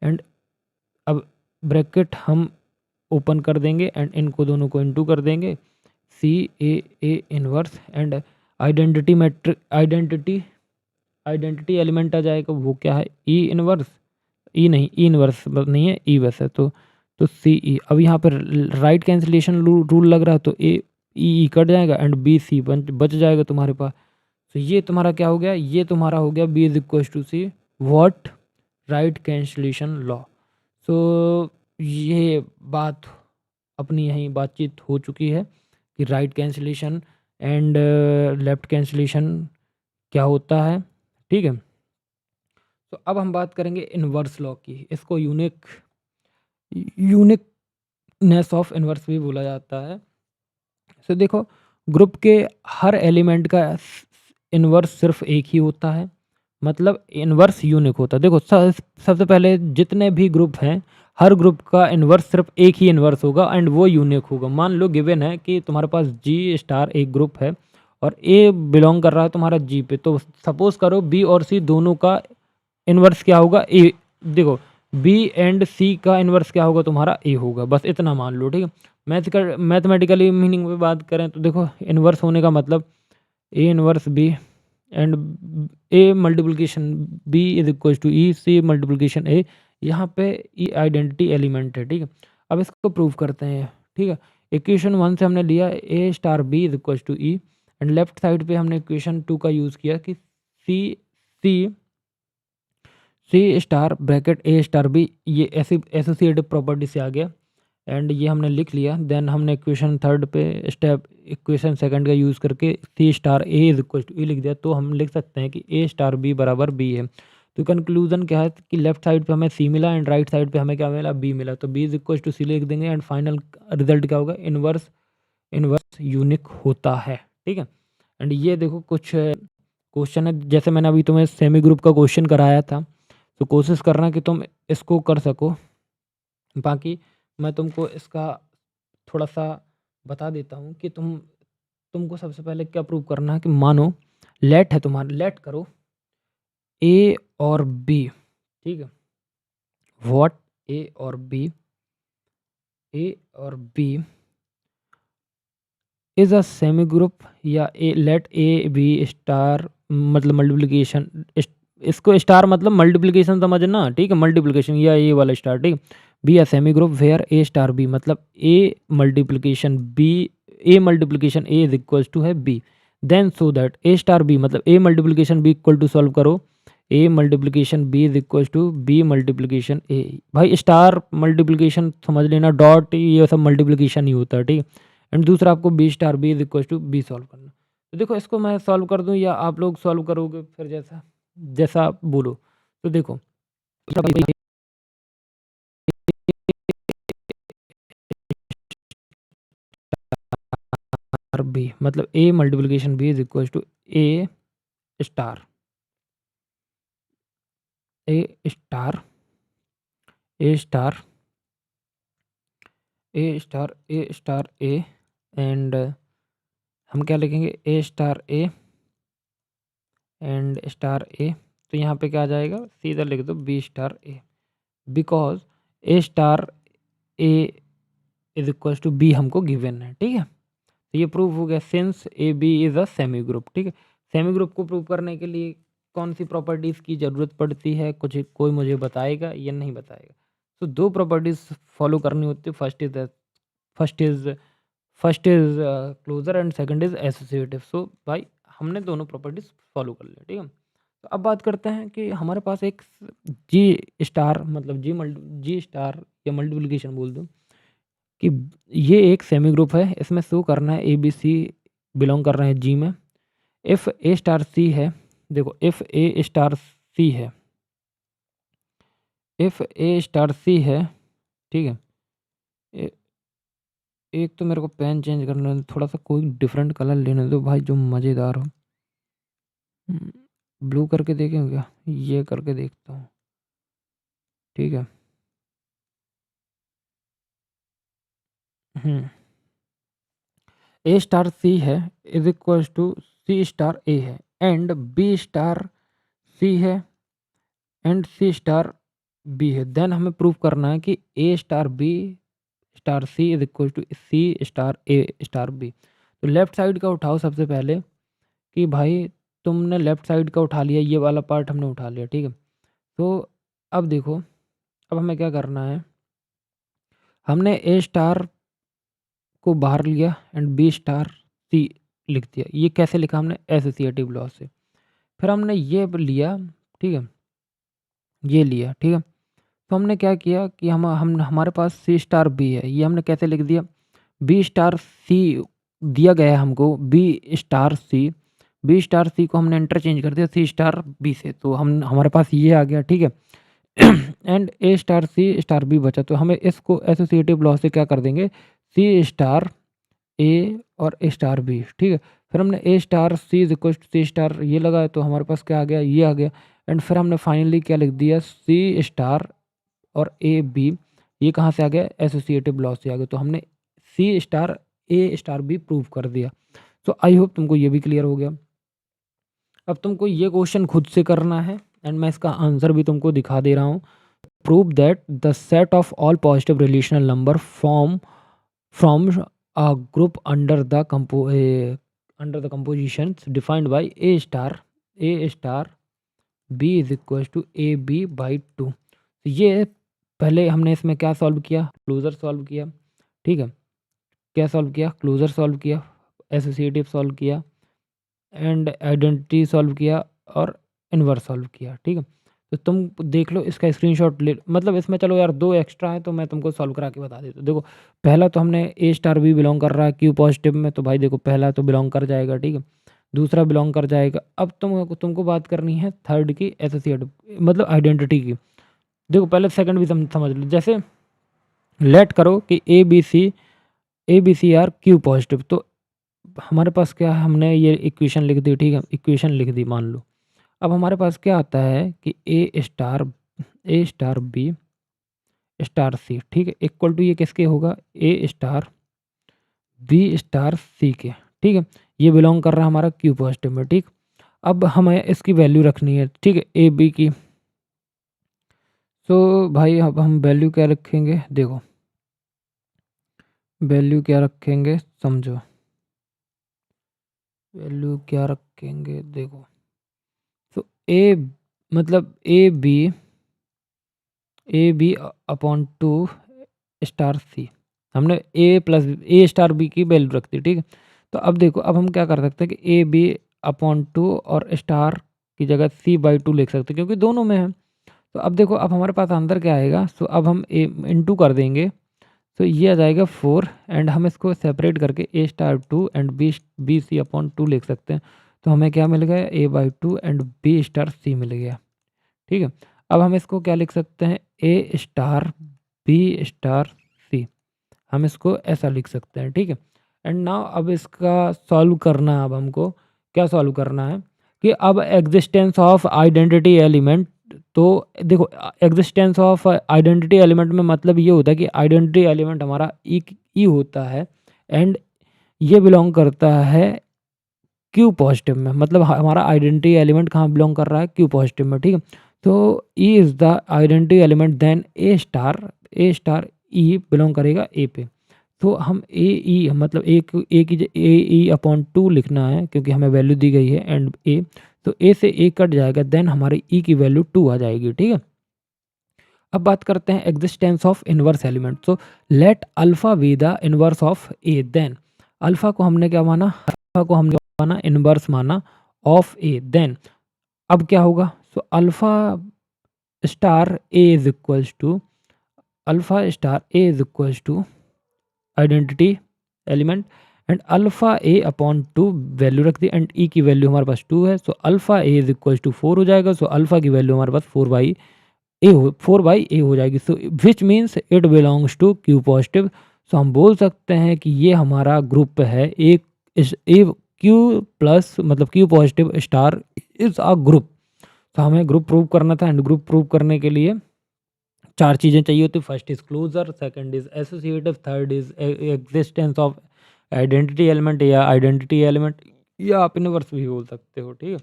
एंड अब ब्रैकेट हम ओपन कर देंगे एंड इनको दोनों को इनटू कर देंगे, C A inverse and identity matrix identity element आ जाएगा, वो क्या है, ई इनवर्स, ई नहीं, ई इनवर्स नहीं है, ई बस है। तो सी ई, अब यहाँ पर राइट कैंसिलेशन रूल लग रहा है, तो ए ई कट जाएगा एंड बी सी बच जाएगा तुम्हारे पास। तो ये तुम्हारा क्या हो गया, ये तुम्हारा हो गया B is equal to C what, right cancellation law. So ये बात अपनी यहीं बातचीत हो चुकी है कि right cancellation and left cancellation क्या होता है, ठीक है। तो अब हम बात करेंगे इन्वर्स लॉ की। इसको यूनिकनेस ऑफ इन्वर्स भी बोला जाता है। तो देखो ग्रुप के हर एलिमेंट का इन्वर्स सिर्फ एक ही होता है, मतलब इन्वर्स यूनिक होता है। देखो सबसे पहले जितने भी ग्रुप हैं, हर ग्रुप का इन्वर्स सिर्फ एक ही इन्वर्स होगा एंड वो यूनिक होगा। मान लो गिवन है कि तुम्हारे पास जी स्टार एक ग्रुप है और ए बिलोंग कर रहा है तुम्हारा जी पे, तो सपोज करो बी और सी दोनों का इन्वर्स क्या होगा, ए। देखो बी एंड सी का इन्वर्स क्या होगा, तुम्हारा ए होगा, बस इतना मान लो, ठीक है। मैथमेटिकली मीनिंग में बात करें तो देखो इन्वर्स होने का मतलब A inverse B and A multiplication B is equal to E, C multiplication A. यहाँ पे ई आइडेंटिटी एलिमेंट है, ठीक है। अब इसको प्रूव करते हैं, ठीक है। इक्वेशन 1 से हमने लिया A star B is equal to E and left side पे हमने इक्वेशन 2 का यूज़ किया कि C star bracket A star B, ये ऐसी एसोसिएटिव प्रॉपर्टी से आ गया। एंड ये हमने लिख लिया। देन हमने इक्वेशन थर्ड पे स्टेप इक्वेशन सेकंड का यूज़ करके C star A is equal to A लिख दिया, तो हम लिख सकते हैं कि ए स्टार बी बराबर बी है। तो कंक्लूजन क्या है कि लेफ्ट साइड पे हमें सी मिला एंड राइट साइड पे हमें क्या मिला, बी मिला। तो बी इज इक्वल टू सी लिख देंगे एंड फाइनल रिजल्ट क्या होगा, इनवर्स इनवर्स यूनिक होता है। ठीक है। एंड ये देखो कुछ क्वेश्चन है, जैसे मैंने अभी तुम्हें सेमी ग्रुप का क्वेश्चन कराया था, तो कोशिश करना कि तुम इसको कर सको। बाकी मैं तुमको इसका थोड़ा सा बता देता हूँ कि तुमको सबसे पहले क्या प्रूव करना है कि मानो लेट है तुम्हारा, लेट करो ए और बी। ठीक है। व्हाट ए और बी, ए और B is a semi group, या A let A B star मतलब मल्टीप्लिकेशन, इसको स्टार मतलब मल्टीप्लिकेशन समझना। ठीक है, मल्टीप्लिकेशन या ए वाला स्टार। ठीक, B a semi group where A star B, मतलब A multiplication B, A multiplication A is equal to है B. Then so that A star B मतलब A multiplication B equal to solve करो, A multiplication B is equal to B multiplication ए। भाई स्टार मल्टीप्लिकेशन समझ लेना, डॉट ये सब मल्टीप्लिकेशन ही होता है। ठीक, एंड दूसरा आपको B star B is equal to B solve करना। तो देखो इसको मैं सॉल्व कर दूं या आप लोग सॉल्व करोगे, फिर जैसा जैसा आप बोलो। तो देखो बी मतलब A multiplication B is equal to A star, A star, A star, A star, A star A, and हम क्या लिखेंगे, A star A and star A. तो यहाँ पे क्या आ जाएगा, सीधा लिख दो B star A, because A star A is equal to B हमको गिवन है। ठीक है, तो ये प्रूव हो गया since A B is a semi group. ठीक है, सेमी ग्रुप को प्रूव करने के लिए कौन सी प्रॉपर्टीज़ की ज़रूरत पड़ती है, कुछ कोई मुझे बताएगा या नहीं बताएगा। तो दो प्रॉपर्टीज़ फॉलो करनी होती है, first is closure and second is associative. So भाई हमने दोनों प्रॉपर्टीज फॉलो कर लिया। ठीक है, तो अब बात करते हैं कि हमारे पास एक जी स्टार मतलब जी स्टार या मल्टीप्लिकेशन बोल दो कि ये एक सेमी ग्रुप है, इसमें शो करना है ए बी सी बिलोंग कर रहे हैं जी में। इफ़ ए स्टार सी है, देखो इफ़ ए स्टार सी है, इफ़ ए स्टार सी है, ठीक है। ए, एक तो मेरे को पेन चेंज करना है, थोड़ा सा कोई डिफरेंट कलर लेने दो भाई जो मज़ेदार हो। ब्लू करके देखें क्या, ये करके देखता हूँ। ठीक है। ए स्टार सी है is equal to C star A है, एंड बी स्टार सी है एंड सी स्टार बी है। देन हमें प्रूव करना है कि A star B star C is equal to C star A star B. तो लेफ्ट साइड का उठाओ सबसे पहले कि भाई तुमने लेफ्ट साइड का उठा लिया, ये वाला पार्ट हमने उठा लिया। ठीक है, तो अब देखो अब हमें क्या करना है, हमने ए स्टार को बाहर लिया एंड बी स्टार सी लिख दिया। ये कैसे लिखा हमने, एसोसिएटिव लॉ से। फिर हमने ये लिया, ठीक है, ये लिया। ठीक है, तो हमने क्या किया कि हम हमारे पास सी स्टार बी है, ये हमने कैसे लिख दिया, बी स्टार सी दिया गया है हमको, बी स्टार सी को हमने इंटरचेंज कर दिया सी स्टार बी से, तो हम हमारे पास ये आ गया। ठीक है, and A star C star B बचा, तो हमें इसको एसोसिएटिव लॉ से क्या कर देंगे, सी स्टार ए और ए स्टार बी। ठीक है, फिर हमने A star C is equal to C star ये लगाया, तो हमारे पास क्या आ गया, ये आ गया। एंड फिर हमने फाइनली क्या लिख दिया, सी स्टार और ए बी, ये कहाँ से आ गया, एसोसिएटिव लॉ से आ गया। तो हमने सी star A star B prove कर दिया। तो आई होप तुमको ये भी क्लियर हो गया। अब तुमको ये क्वेश्चन खुद से करना है एंड मैं इसका आंसर भी तुमको दिखा दे रहा हूँ। Prove that the set of all positive relational number from a group under the compositions defined by a star b is equals to a b by 2। तो ये पहले हमने इसमें क्या सॉल्व किया, क्लोजर सॉल्व किया। ठीक है, क्या सॉल्व किया, क्लोजर सॉल्व किया, एसोसिएटिव सॉल्व किया एंड आइडेंटिटी सॉल्व किया और इनवर्स सॉल्व किया। ठीक है, तो तुम देख लो, इसका स्क्रीनशॉट ले, मतलब इसमें चलो यार 2 एक्स्ट्रा है तो मैं तुमको सॉल्व करा के बता देता हूँ। देखो पहला तो हमने ए स्टार बी बिलॉन्ग कर रहा है क्यू पॉजिटिव में, तो भाई देखो पहला तो बिलॉन्ग कर जाएगा, ठीक है। दूसरा बिलॉन्ग कर जाएगा। अब तुमको बात करनी है थर्ड की एसोसिएट, मतलब आइडेंटिटी की। देखो पहले सेकंड भी समझ लो। जैसे लेट करो कि ए B C are Q positive, तो हमारे पास क्या है, हमने ये इक्वेशन लिख दी, ठीक है, इक्वेशन लिख दी मान लो। अब हमारे पास क्या आता है कि ए स्टार बी स्टार सी, ठीक है, इक्वल टू ये किसके होगा, ए स्टार बी स्टार सी के, ठीक है। ये बिलोंग कर रहा है हमारा क्यू पॉजिटिव में, ठीक। अब हमें इसकी वैल्यू रखनी है, ठीक है, ए बी की। तो भाई अब हम वैल्यू क्या रखेंगे, देखो वैल्यू क्या रखेंगे समझो, वैल्यू क्या रखेंगे देखो। तो ए मतलब A B upon two star C, हमने A plus A star B की वैल्यू रख दी, ठीक है। तो अब देखो, अब हम क्या कर सकते हैं कि ए बी अपॉन टू और स्टार की जगह सी बाई टू लिख सकते हैं, क्योंकि दोनों में है। तो अब देखो, अब हमारे पास अंदर क्या आएगा, तो अब हम ए इंटू कर देंगे, तो ये आ जाएगा 4, एंड हम इसको सेपरेट करके A star two and B C upon two लिख सकते हैं। तो हमें क्या मिल गया, A by two and B star C मिल गया, ठीक है। अब हम इसको क्या लिख सकते हैं, ए स्टार बी स्टार सी, हम इसको ऐसा लिख सकते हैं, ठीक है। एंड नाउ अब इसका सॉल्व करना है, अब हमको क्या सॉल्व करना है कि अब एग्जिस्टेंस ऑफ आइडेंटिटी एलिमेंट। तो देखो एग्जिस्टेंस ऑफ आइडेंटिटी एलिमेंट में मतलब ये होता है कि आइडेंटिटी एलिमेंट हमारा ई होता है, एंड ये बिलोंग करता है क्यू पॉजिटिव में, मतलब हमारा आइडेंटिटी एलिमेंट कहाँ बिलोंग कर रहा है, क्यू पॉजिटिव में, ठीक है। तो E is the identity element, then A star E belong करेगा ए पे। तो हम ए ई मतलब ए की ए ई अपॉन टू लिखना है, क्योंकि हमें वैल्यू दी गई है एंड ए, तो ए से ए कट जाएगा, देन हमारी ई की वैल्यू 2 आ जाएगी, ठीक है। अब बात करते हैं एग्जिस्टेंस ऑफ इनवर्स एलिमेंट। तो let alpha be the inverse of A, then alpha को हमने क्या माना, अल्फा को हमने माना इनवर्स माना ऑफ ए, देन अब क्या होगा, so alpha star A is equals to, alpha star A is equals to identity element and alpha A upon two value रख दी, एंड ई की वैल्यू हमारे पास 2 है, so alpha A is equals to 4 हो जाएगा। सो अल्फा की वैल्यू हमारे पास 4/a हो जाएगी, so which means it belongs to Q positive. So हम बोल सकते हैं कि ये हमारा ग्रुप है, एक ए क्यू प्लस मतलब Q positive star is a group. तो हमें ग्रुप प्रूव करना था, एंड ग्रुप प्रूव करने के लिए 4 चीज़ें चाहिए होती, first is closure, second is associative, third is existence of identity element या आइडेंटिटी एलिमेंट, या आप इनवर्स भी बोल सकते हो, ठीक है।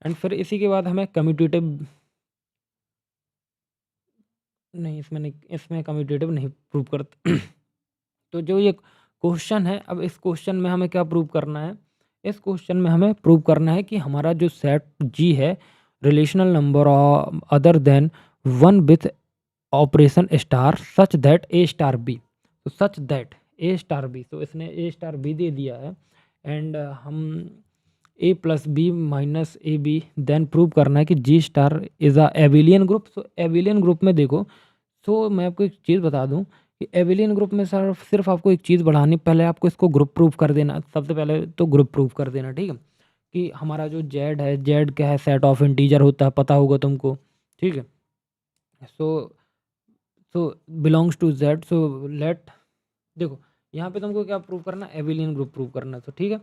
एंड फिर इसी के बाद हमें कम्यूटेटिव, नहीं इसमें नहीं, इसमें कम्यूटेटिव नहीं प्रूव करता। तो जो ये क्वेश्चन है, अब इस क्वेश्चन में हमें क्या प्रूव करना है, इस क्वेश्चन में हमें प्रूव करना है कि हमारा जो सेट जी है relational number other than one with operation star such that A star B, तो such that A star B, तो इसने ए स्टार बी दे दिया है, एंड हम A plus B minus A B, then prove करना है कि G star is a abelian group. So abelian group में देखो, तो मैं आपको एक चीज़ बता दूं कि एबिलियन ग्रुप में सर सिर्फ आपको एक चीज़ बढ़ानी, पहले आपको इसको ग्रुप प्रूफ कर देना, सबसे पहले तो ग्रुप प्रूफ कर देना, ठीक है। कि हमारा जो जेड है, जेड क्या है, सेट ऑफ इंटीजर होता है, पता होगा तुमको, ठीक है। So so belongs to Z, so let, देखो यहाँ पे तुमको क्या प्रूव करना, एबिलियन ग्रुप प्रूव करना, तो ठीक है।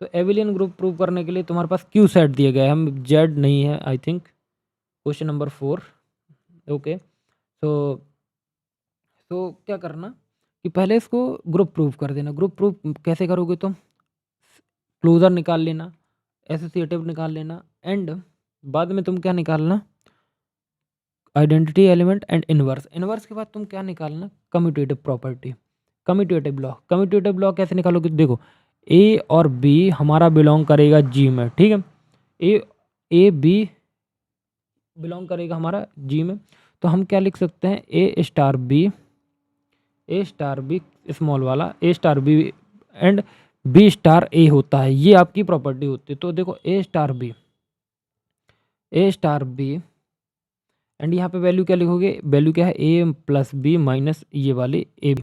तो एबिलियन ग्रुप प्रूव करने के लिए तुम्हारे पास क्यू सेट दिए गए, हम जेड नहीं है I think, question number 4, okay. तो क्या करना कि पहले इसको ग्रुप प्रूव कर देना। ग्रुप प्रूव कैसे करोगे तुम, क्लोजर निकाल लेना, एसोसिएटिव निकाल लेना, एंड बाद में तुम क्या निकालना, identity element and inverse. Inverse के बाद तुम क्या निकालना, कम्यूटेटिव प्रॉपर्टी, कम्यूटेटिव लॉ कैसे निकालोगे, देखो ए और बी हमारा बिलोंग करेगा जी में, ठीक है। ए बी बिलोंग करेगा हमारा जी में, तो हम क्या लिख सकते हैं, ए स्टार बी स्मॉल वाला, A star B and B star A होता है, ये आपकी प्रॉपर्टी होती है। तो देखो ए स्टार बी एंड यहाँ पे वैल्यू क्या लिखोगे, वैल्यू क्या है ए प्लस बी माइनस ये वाली ए बी,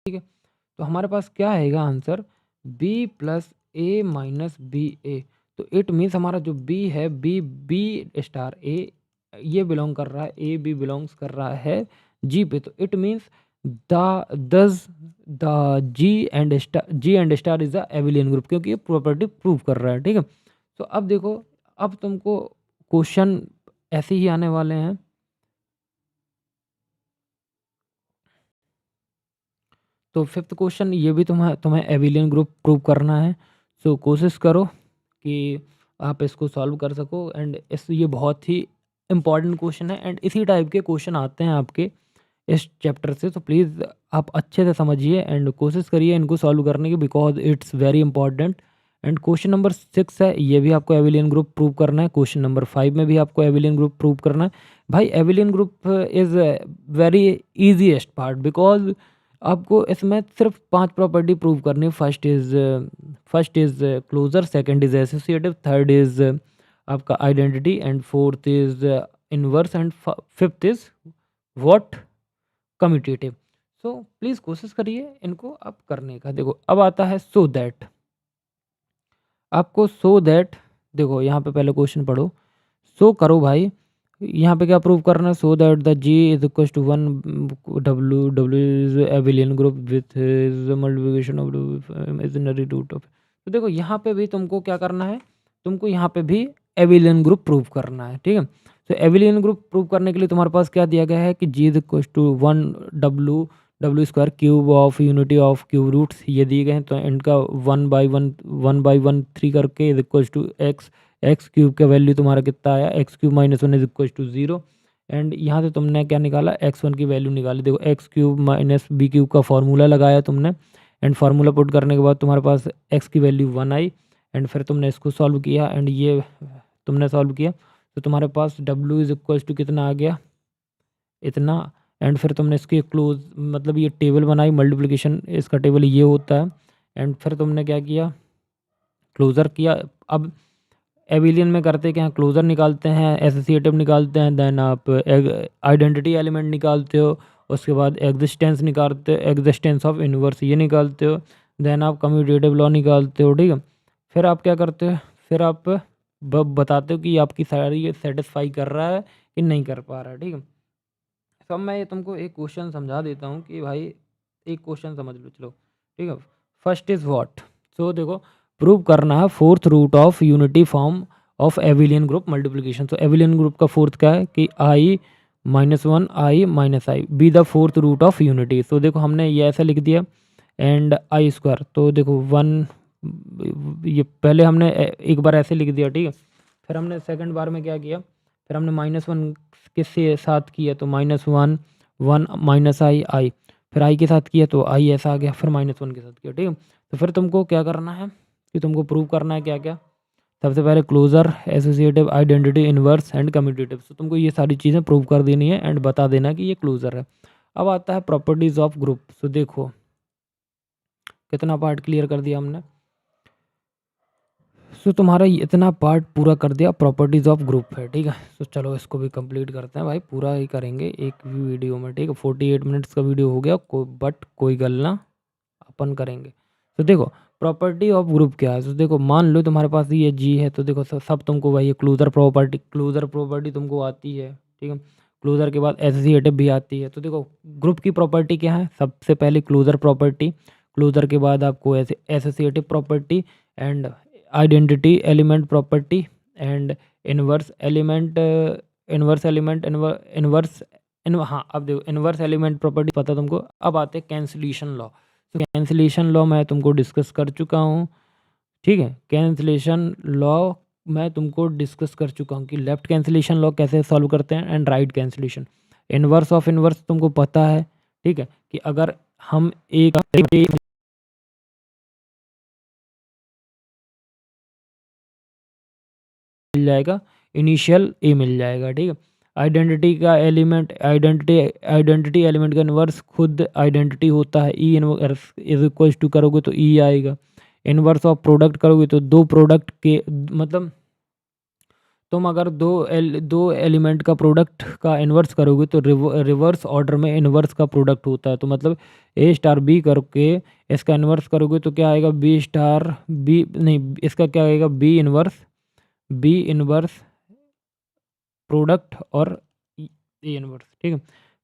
ठीक है। तो हमारे पास क्या आएगा आंसर, बी प्लस ए माइनस बी ए। तो इट मीन्स हमारा जो बी है, बी बी स्टार ए ये बिलोंग कर रहा है, ए बी बिलोंग्स कर रहा है जी पे। तो it means the G and star is the abelian group, क्योंकि ये प्रॉपर्टी प्रूव कर रहा है, ठीक है। तो अब देखो, अब तुमको क्वेश्चन ऐसे ही आने वाले हैं। तो फिफ्थ क्वेश्चन ये भी तुम्हें एबिलियन ग्रुप प्रूव करना है। सो कोशिश करो कि आप इसको सॉल्व कर सको। एंड ये बहुत ही इम्पॉर्टेंट क्वेश्चन है, एंड इसी टाइप के क्वेश्चन आते हैं आपके इस चैप्टर से। तो प्लीज़ आप अच्छे से समझिए एंड कोशिश करिए इनको सॉल्व करने की, because it's very important. And question number 6 है, ये भी आपको एबिलियन ग्रुप प्रूव करना है। क्वेश्चन नंबर 5 में भी आपको एबिलियन ग्रुप प्रूव करना है। भाई abelian group is very easiest part, because आपको इसमें सिर्फ 5 प्रॉपर्टी प्रूव करनी है। First is closure, second is associative, third is आपका identity, and fourth is inverse, and fifth is what, commutative. So please कोशिश करिए इनको आप करने का। देखो अब आता है सो दैट। आपको सो दैट, देखो यहाँ पे पहले क्वेश्चन पढ़ो, सो करो भाई। यहाँ पे क्या प्रूव करना है, so that the G is equal to 1, W W is abelian group with multiplication of imaginary root of. तो देखो यहाँ पे भी तुमको क्या करना है, तुमको यहाँ पे भी एबिलियन ग्रुप प्रूव करना है, ठीक है। तो एबिलियन ग्रुप प्रूव करने के लिए तुम्हारे पास क्या दिया गया है कि G is equal to 1 W W square cube of unity of cube roots ये दिए गए हैं। तो इनका 1/1 करके is equal to X cube का वैल्यू तुम्हारा कितना आया, X cube minus 1 is equal to 0। And यहाँ से तुमने क्या निकाला, x1 की वैल्यू निकाली। देखो X cube minus B cube का फॉर्मूला लगाया तुमने, एंड फार्मूला पुट करने के बाद तुम्हारे पास x की वैल्यू 1 आई। एंड फिर तुमने इसको सॉल्व किया, एंड ये तुमने सॉल्व किया, तो तुम्हारे पास w इज इक्वल टू कितना आ गया, इतना। एंड फिर तुमने इसकी क्लोज मतलब ये टेबल बनाई, मल्टीप्लिकेशन इसका टेबल ये होता है। एंड फिर तुमने क्या किया, क्लोज़र किया। अब एबिलियन में करते क्या हैं, क्लोज़र निकालते हैं, एसोसिएटिव निकालते हैं, देन आप आइडेंटिटी एलिमेंट निकालते हो, उसके बाद एग्जिस्टेंस ऑफ इनवर्स ये निकालते हो, देन आप कम्यूटेटिव लॉ निकालते हो, ठीक है। फिर आप क्या करते हो, फिर आप बताते हो कि आपकी सारी ये सेटिस्फाई कर रहा है कि नहीं कर पा रहा है, ठीक है। तो अब मैं ये तुमको एक क्वेश्चन समझा देता हूँ कि भाई एक क्वेश्चन समझ लो, चलो ठीक है। First is what. सो देखो प्रूव करना है fourth root of unity form of abelian group multiplication. तो एबिलियन ग्रुप का फोर्थ क्या है कि i-1 i-i be the fourth root of unity. तो देखो हमने ये ऐसा लिख दिया, एंड आई स्क्वायर, तो देखो 1 ये पहले हमने एक बार ऐसे लिख दिया, ठीक है। फिर हमने सेकंड बार में क्या किया, फिर हमने -1 किसके साथ किया, तो -1 1 माइनस आई, फिर आई के साथ किया तो आई ऐसा आ गया, फिर -1 के साथ किया, ठीक है। तो फिर तुमको क्या करना है कि तुमको प्रूव करना है क्या क्या, सबसे पहले closure, associative, identity, inverse and commutative. तो तुमको ये सारी चीज़ें प्रूव कर देनी है एंड बता देना कि ये क्लोजर है। अब आता है प्रॉपर्टीज़ ऑफ ग्रुप। तो देखो कितना पार्ट क्लियर कर दिया हमने। सो तुम्हारा इतना पार्ट पूरा कर दिया, प्रॉपर्टीज़ ऑफ ग्रुप है, ठीक है। सो चलो इसको भी कंप्लीट करते हैं भाई, पूरा ही करेंगे एक भी वीडियो में, ठीक है। 48 मिनट्स का वीडियो हो गया बट कोई गल ना, अपन करेंगे। तो देखो प्रॉपर्टी ऑफ ग्रुप क्या है। तो देखो मान लो तुम्हारे पास ये जी है, तो देखो सब तुमको भाई क्लोजर प्रॉपर्टी तुमको आती है, ठीक है। क्लोजर के बाद एसोसिएटिव भी आती है। तो देखो ग्रुप की प्रॉपर्टी क्या है, सबसे पहले क्लोजर प्रॉपर्टी, क्लोजर के बाद आपको ऐसे associative property, and identity element property, and inverse element हाँ अब देखो इनवर्स एलिमेंट प्रॉपर्टी पता तुमको। अब आते हैं कैंसिलेशन लॉ। तो कैंसिलेशन लॉ मैं तुमको डिस्कस कर चुका हूँ, ठीक है। कैंसिलेशन लॉ मैं तुमको डिस्कस कर चुका हूँ कि लेफ्ट कैंसिलेशन लॉ कैसे सॉल्व करते हैं and right cancellation. Inverse of inverse तुमको पता है, ठीक है, कि अगर हम एक मिल जाएगा, इनिशियल ए मिल जाएगा, ठीक है। आइडेंटिटी एलिमेंट का इनवर्स खुद आइडेंटिटी होता है, E inverse is equal to करोगे तो ई आएगा। इनवर्स ऑफ प्रोडक्ट करोगे तो दो प्रोडक्ट के मतलब तुम अगर दो एलिमेंट का प्रोडक्ट का इन्वर्स करोगे तो रिवर्स ऑर्डर में इन्वर्स का प्रोडक्ट होता है। तो मतलब ए स्टार बी करके इसका इन्वर्स करोगे तो क्या आएगा, बी स्टार बी, नहीं इसका क्या आएगा, बी इन्वर्स प्रोडक्ट और ए इन्वर्स, ठीक है।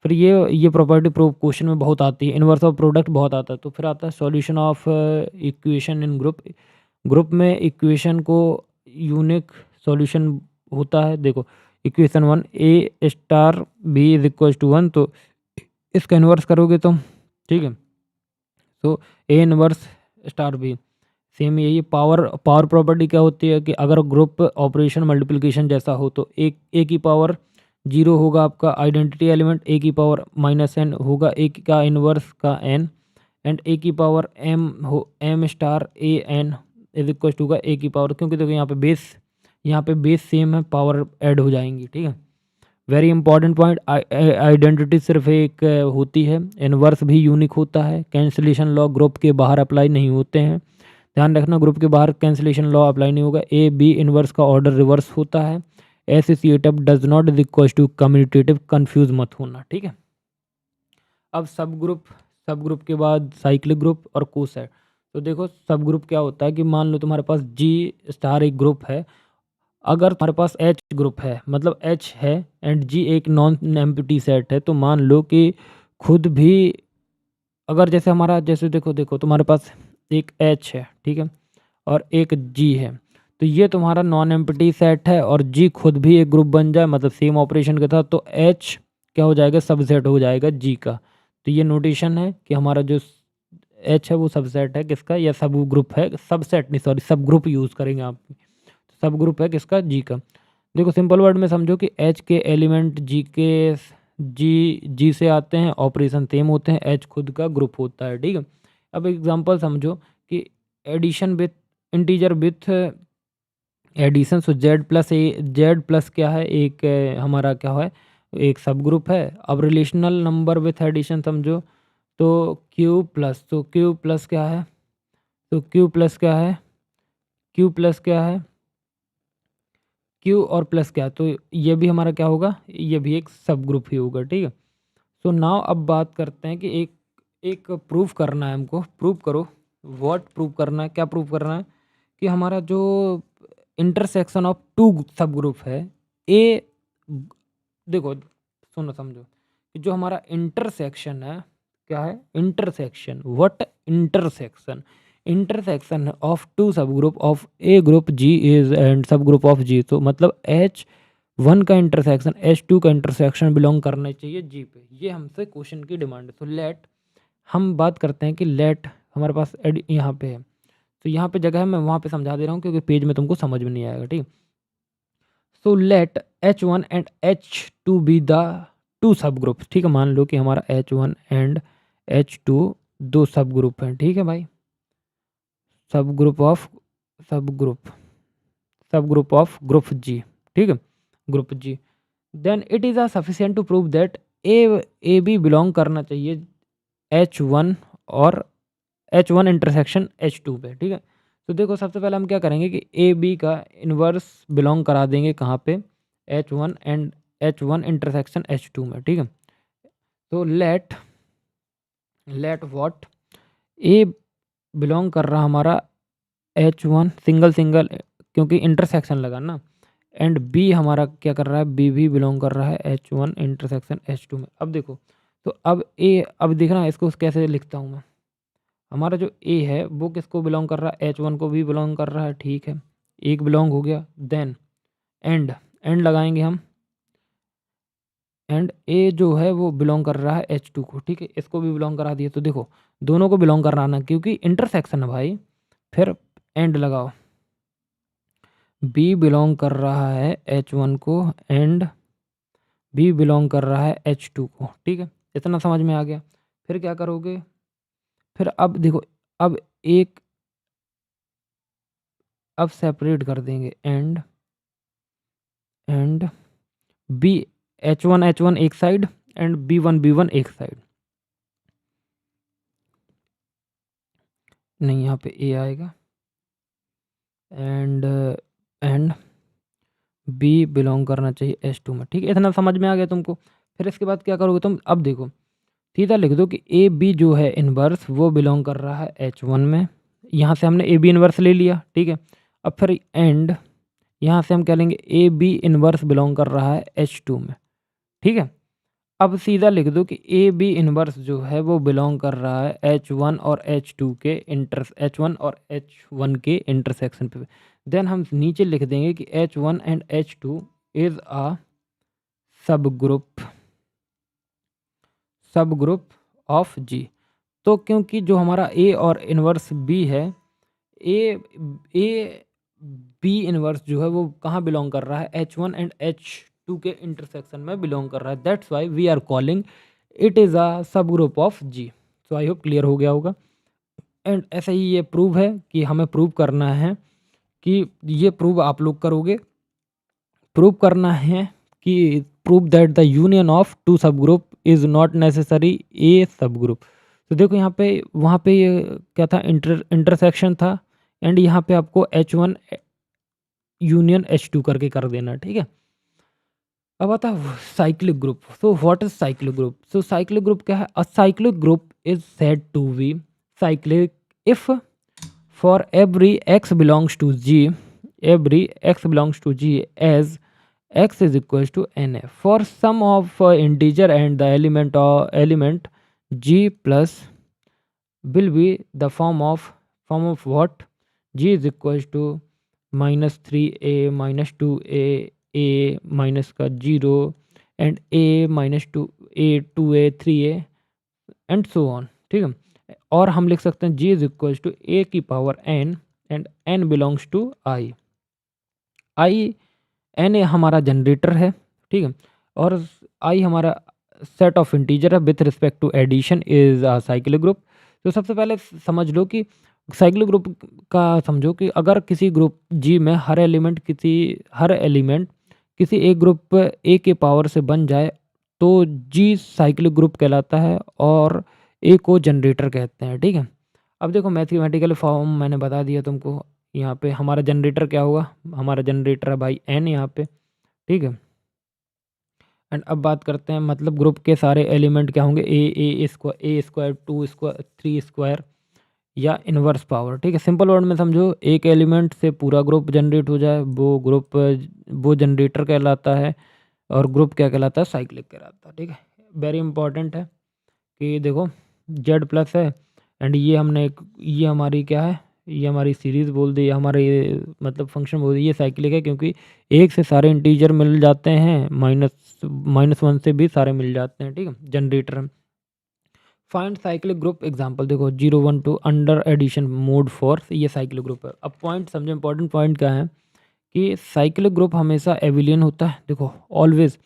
फिर ये प्रॉपर्टी प्रूफ क्वेश्चन में बहुत आती है, इन्वर्स ऑफ प्रोडक्ट बहुत आता है। तो फिर आता है solution of equation in group. Group में इक्वेशन को यूनिक सॉल्यूशन होता है। देखो equation 1 A star B is equal to 1, तो इसका इन्वर्स करोगे तुम, ठीक है। तो A inverse star B, same यही पावर प्रॉपर्टी क्या होती है कि अगर ग्रुप ऑपरेशन मल्टीप्लिकेशन जैसा हो तो ए की पावर 0 होगा आपका आइडेंटिटी एलिमेंट, ए की पावर -n होगा ए का इन्वर्स का n, एंड ए की power m star A n is equal to का ए की पावर, क्योंकि देखो यहाँ पे बेस सेम है, पावर ऐड हो जाएंगी, ठीक है। वेरी इंपॉर्टेंट पॉइंट, आइडेंटिटी सिर्फ एक होती है, इन्वर्स भी यूनिक होता है। कैंसिलेशन लॉ ग्रुप के बाहर अप्लाई नहीं होते हैं, ध्यान रखना, ग्रुप के बाहर कैंसिलेशन लॉ अप्लाई नहीं होगा। ए बी इन्वर्स का ऑर्डर रिवर्स होता है। Associative does not is equal to commutative, confuse मत होना, ठीक है। अब सब ग्रुप के बाद साइक्लिक ग्रुप और कोसेट। तो देखो सब ग्रुप क्या होता है कि मान लो तुम्हारे पास जी स्टार एक ग्रुप है, अगर तुम्हारे पास एच ग्रुप है, मतलब एच है एंड जी एक नॉन एम्प्टी सेट है, तो मान लो कि खुद भी अगर जैसे हमारा जैसे देखो तुम्हारे पास एक एच है, ठीक है, और एक जी है, तो ये तुम्हारा नॉन एम्प्टी सेट है और जी खुद भी एक ग्रुप बन जाए, मतलब सेम ऑपरेशन के साथ, तो एच क्या हो जाएगा, सबसेट हो जाएगा जी का। तो ये नोटेशन है कि हमारा जो एच है वो सबसेट है किसका, या सब ग्रुप है, सबसेट नहीं सॉरी सब ग्रुप यूज़ करेंगे आप, सब ग्रुप है किसका, जी का। देखो सिंपल वर्ड में समझो कि एच के एलिमेंट जी से आते हैं, ऑपरेशन सेम होते हैं, एच खुद का ग्रुप होता है, ठीक है। अब एग्जांपल समझो कि addition with integer with addition, so Z plus क्या है, एक हमारा क्या है, एक सब ग्रुप है। अब रिलेशनल नंबर विथ एडिशन समझो, तो क्यू प्लस क्या है, तो क्यू प्लस क्या है, क्यू और प्लस क्या, तो ये भी हमारा क्या होगा, ये भी एक सब ग्रुप ही होगा, ठीक है। सो नाउ अब बात करते हैं कि एक एक प्रूफ करना है हमको, प्रूव करो। व्हाट प्रूव करना है, क्या प्रूव करना है कि हमारा जो इंटरसेक्शन ऑफ टू सब ग्रुप है, ए देखो सुनो समझो कि जो हमारा इंटरसेक्शन है, क्या है intersection, what intersection of two subgroup of a group G is and subgroup of G, तो मतलब एच वन का इंटरसेक्शन एच टू का इंटरसेक्शन बिलोंग करना चाहिए जी पे, ये हमसे क्वेश्चन की डिमांड है। तो लेट हम बात करते हैं कि लेट हमारे पास यहाँ पे है, तो यहाँ पे जगह है, मैं वहाँ पे समझा दे रहा हूँ क्योंकि पेज में तुमको समझ में नहीं आएगा, ठीक। So let H1 and H2 be the two सब ग्रुप्स, ठीक है। मान लो कि हमारा H1 एंड H2 दो सब ग्रुप हैं, ठीक है भाई, subgroup of subgroup subgroup of group G, ठीक है, group G. Then it is a sufficient to prove that A B belong करना चाहिए H1 और H1 इंटरसेक्शन H2 पे, ठीक है। तो देखो सबसे पहले हम क्या करेंगे कि ए बी का इन्वर्स बिलोंग करा देंगे कहाँ पे, H1 and H1 intersection H2 में, ठीक है। तो लेट व्हाट ए बिलोंग कर रहा हमारा H1 सिंगल सिंगल, क्योंकि इंटरसेक्शन लगा ना, एंड बी हमारा क्या कर रहा है, बी भी बिलोंग कर रहा है H1 इंटरसेक्शन H2 में। अब देखो, तो अब देखना इसको कैसे लिखता हूँ मैं, हमारा जो ए है वो किसको बिलोंग कर रहा है, H1 को भी बिलोंग कर रहा है, ठीक है, एक बिलोंग हो गया। देन एंड लगाएंगे हम, एंड ए जो है वो बिलोंग कर रहा है H2 को, ठीक है, इसको भी बिलोंग करा दिया। तो देखो दोनों को बिलोंग कराना क्योंकि इंटरसेक्शन है भाई, फिर एंड लगाओ, बी बिलोंग कर रहा है H1 को एंड बी बिलोंग कर रहा है H2 को, ठीक है, इतना समझ में आ गया। फिर क्या करोगे, फिर अब देखो, अब एक अब सेपरेट कर देंगे एंड बी H1 एक साइड एंड B1 एक साइड, नहीं यहाँ पे ए आएगा, एंड बी बिलोंग करना चाहिए H2 में, ठीक है, इतना समझ में आ गया तुमको। फिर इसके बाद क्या करोगे तुम, अब देखो सीधा लिख दो कि ए बी जो है इनवर्स वो बिलोंग कर रहा है H1 में। यहाँ से हमने ए बी इनवर्स ले लिया, ठीक है। अब फिर एंड यहाँ से हम क्या लेंगे, ए बी इनवर्स बिलोंग कर रहा है H2 में, ठीक है। अब सीधा लिख दो कि ए बी इनवर्स जो है वो बिलोंग कर रहा है H1 और H2 के H1 और H1 के इंटरसेक्शन पे। देन हम नीचे लिख देंगे कि H1 and H2 is a subgroup of G। तो क्योंकि जो हमारा ए और इनवर्स बी है, ए बी इनवर्स जो है वो कहाँ बिलोंग कर रहा है, H1 एंड H2 के इंटरसेक्शन में बिलोंग कर रहा है। That's why we are calling it is a subgroup of G। So I hope clear हो गया होगा। एंड ऐसे ही ये प्रूव है कि हमें प्रूव करना है कि ये प्रूव आप लोग करोगे, प्रूव करना है कि prove that the union of two subgroup is not necessary a subgroup. तो देखो यहाँ पे वहाँ पे ये क्या था, इंटरसेक्शन था, एंड यहाँ पे आपको H1 यूनियन H2 करके कर देना, ठीक है। अब आता है cyclic group. So what is cyclic group? So cyclic group क्या है? A cyclic group is said to be cyclic if for every x belongs to G, every x belongs to G as x is equals to NF for sum of integer and the element G plus will be the form of what? G is equals to -3a minus 2a a minus का 0 and a minus 2a 2a 3a and so on, ठीक है। और हम लिख सकते हैं G is equals to A की power n and n belongs to I. I N हमारा जनरेटर है, ठीक है, और आई हमारा सेट ऑफ इंटीजर है with respect to addition is a cyclic group. तो सबसे पहले समझ लो कि साइक्लिक ग्रुप का समझो कि अगर किसी ग्रुप जी में हर एलिमेंट किसी एक ग्रुप ए के पावर से बन जाए तो जी साइक्लिक ग्रुप कहलाता है और ए को जनरेटर कहते हैं, ठीक है। अब देखो मैथमेटिकल फॉर्म मैंने बता दिया तुमको। यहाँ पे हमारा जनरेटर क्या होगा, हमारा जनरेटर है भाई एन यहाँ पे, ठीक है। एंड अब बात करते हैं मतलब ग्रुप के सारे एलिमेंट क्या होंगे, ए स्क्वायर 2 स्क्वायर 3 स्क्वायर या इनवर्स पावर, ठीक है। सिंपल वर्ड में समझो, एक एलिमेंट से पूरा ग्रुप जनरेट हो जाए वो जनरेटर कहलाता है, और ग्रुप क्या कहलाता है, साइक्लिक कहलाता है, ठीक है। वेरी इंपॉर्टेंट है कि देखो जेड प्लस है एंड ये हमारी क्या है, ये हमारी सीरीज़ बोल दी, हमारे ये मतलब फंक्शन बोल दी, ये साइक्लिक है क्योंकि एक से सारे इंटीजर मिल जाते हैं, -1 से भी सारे मिल जाते हैं, ठीक है, generator. Find cyclic group example देखो 0 1 2 अंडर एडिशन मोड फॉर, ये साइक्लिक ग्रुप है। अब पॉइंट समझो, इंपॉर्टेंट पॉइंट क्या है कि साइक्लिक ग्रुप हमेशा एबिलियन होता है। देखो ऑलवेज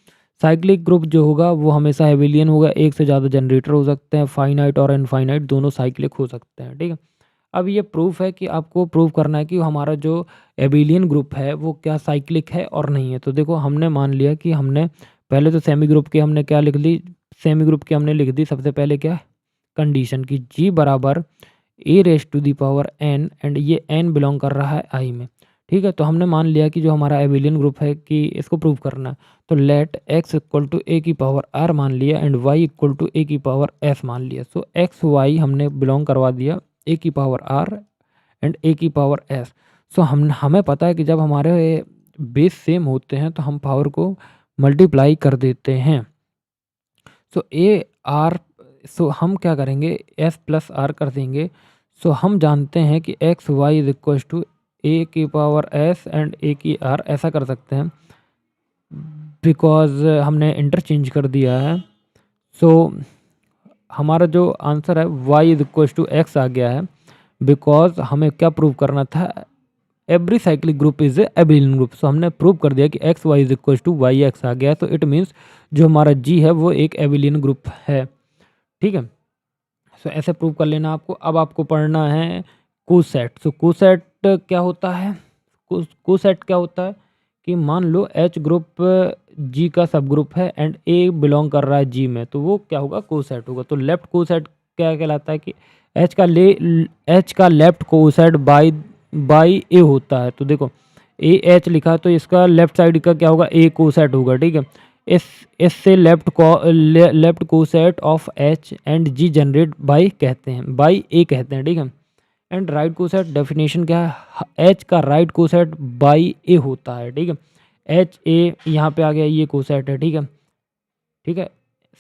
साइक्लिक ग्रुप जो होगा वो हमेशा एबिलियन होगा, एक से ज़्यादा जनरेटर हो सकते हैं, फाइनाइट और इनफाइनाइट दोनों साइक्लिक हो सकते हैं, ठीक है। अब ये प्रूफ है कि आपको प्रूव करना है कि हमारा जो एबिलियन ग्रुप है वो क्या साइक्लिक है और नहीं है। तो देखो हमने मान लिया कि हमने पहले तो सेमी ग्रुप की हमने क्या लिख ली, सेमी ग्रुप की हमने लिख दी सबसे पहले क्या कंडीशन की G बराबर a⁻n एंड ये n बिलोंग कर रहा है I में, ठीक है। तो हमने मान लिया कि जो हमारा एबिलियन ग्रुप है कि इसको प्रूव करना है, तो let x equal to a की पावर r मान लिया and y equal to a की पावर s मान लिया। सो x y हमने बिलोंग करवा दिया a की पावर r एंड a की पावर s। सो हमें पता है कि जब हमारे बेस सेम होते हैं तो हम पावर को मल्टीप्लाई कर देते हैं। सो सो हम क्या करेंगे, s प्लस आर कर देंगे। सो हम जानते हैं कि X Y is equal to A की पावर s एंड a की r, ऐसा कर सकते हैं बिकॉज हमने इंटरचेंज कर दिया है। सो हमारा जो आंसर है y is equal to X आ गया है बिकॉज हमें क्या प्रूव करना था, every cyclic group is abelian group. So हमने प्रूव कर दिया कि X Y is equal to Y X आ गया। तो इट मीन्स जो हमारा जी है वो एक एबिलियन ग्रुप है, ठीक है। सो ऐसे प्रूव कर लेना आपको। अब आपको पढ़ना है कोसेट। सो कोसेट क्या होता है, कोसेट क्या होता है कि मान लो एच ग्रुप जी का सब ग्रुप है एंड ए बिलोंग कर रहा है जी में, तो वो क्या होगा, कोसेट होगा। तो लेफ्ट कोसेट क्या कहलाता है कि एच का लेफ्ट कोसेट बाई ए होता है। तो देखो ए एच लिखा तो इसका लेफ्ट साइड का क्या होगा, ए कोसेट होगा, ठीक है। इस इससे left coset of H and G generate by कहते हैं, बाई ए कहते हैं, ठीक है। एंड राइट कोसेट डेफिनेशन क्या है, एच का राइट कोसेट बाई ए होता है, ठीक है। एच ए यहाँ पे आ गया, ये कोसेट है, ठीक है, ठीक है।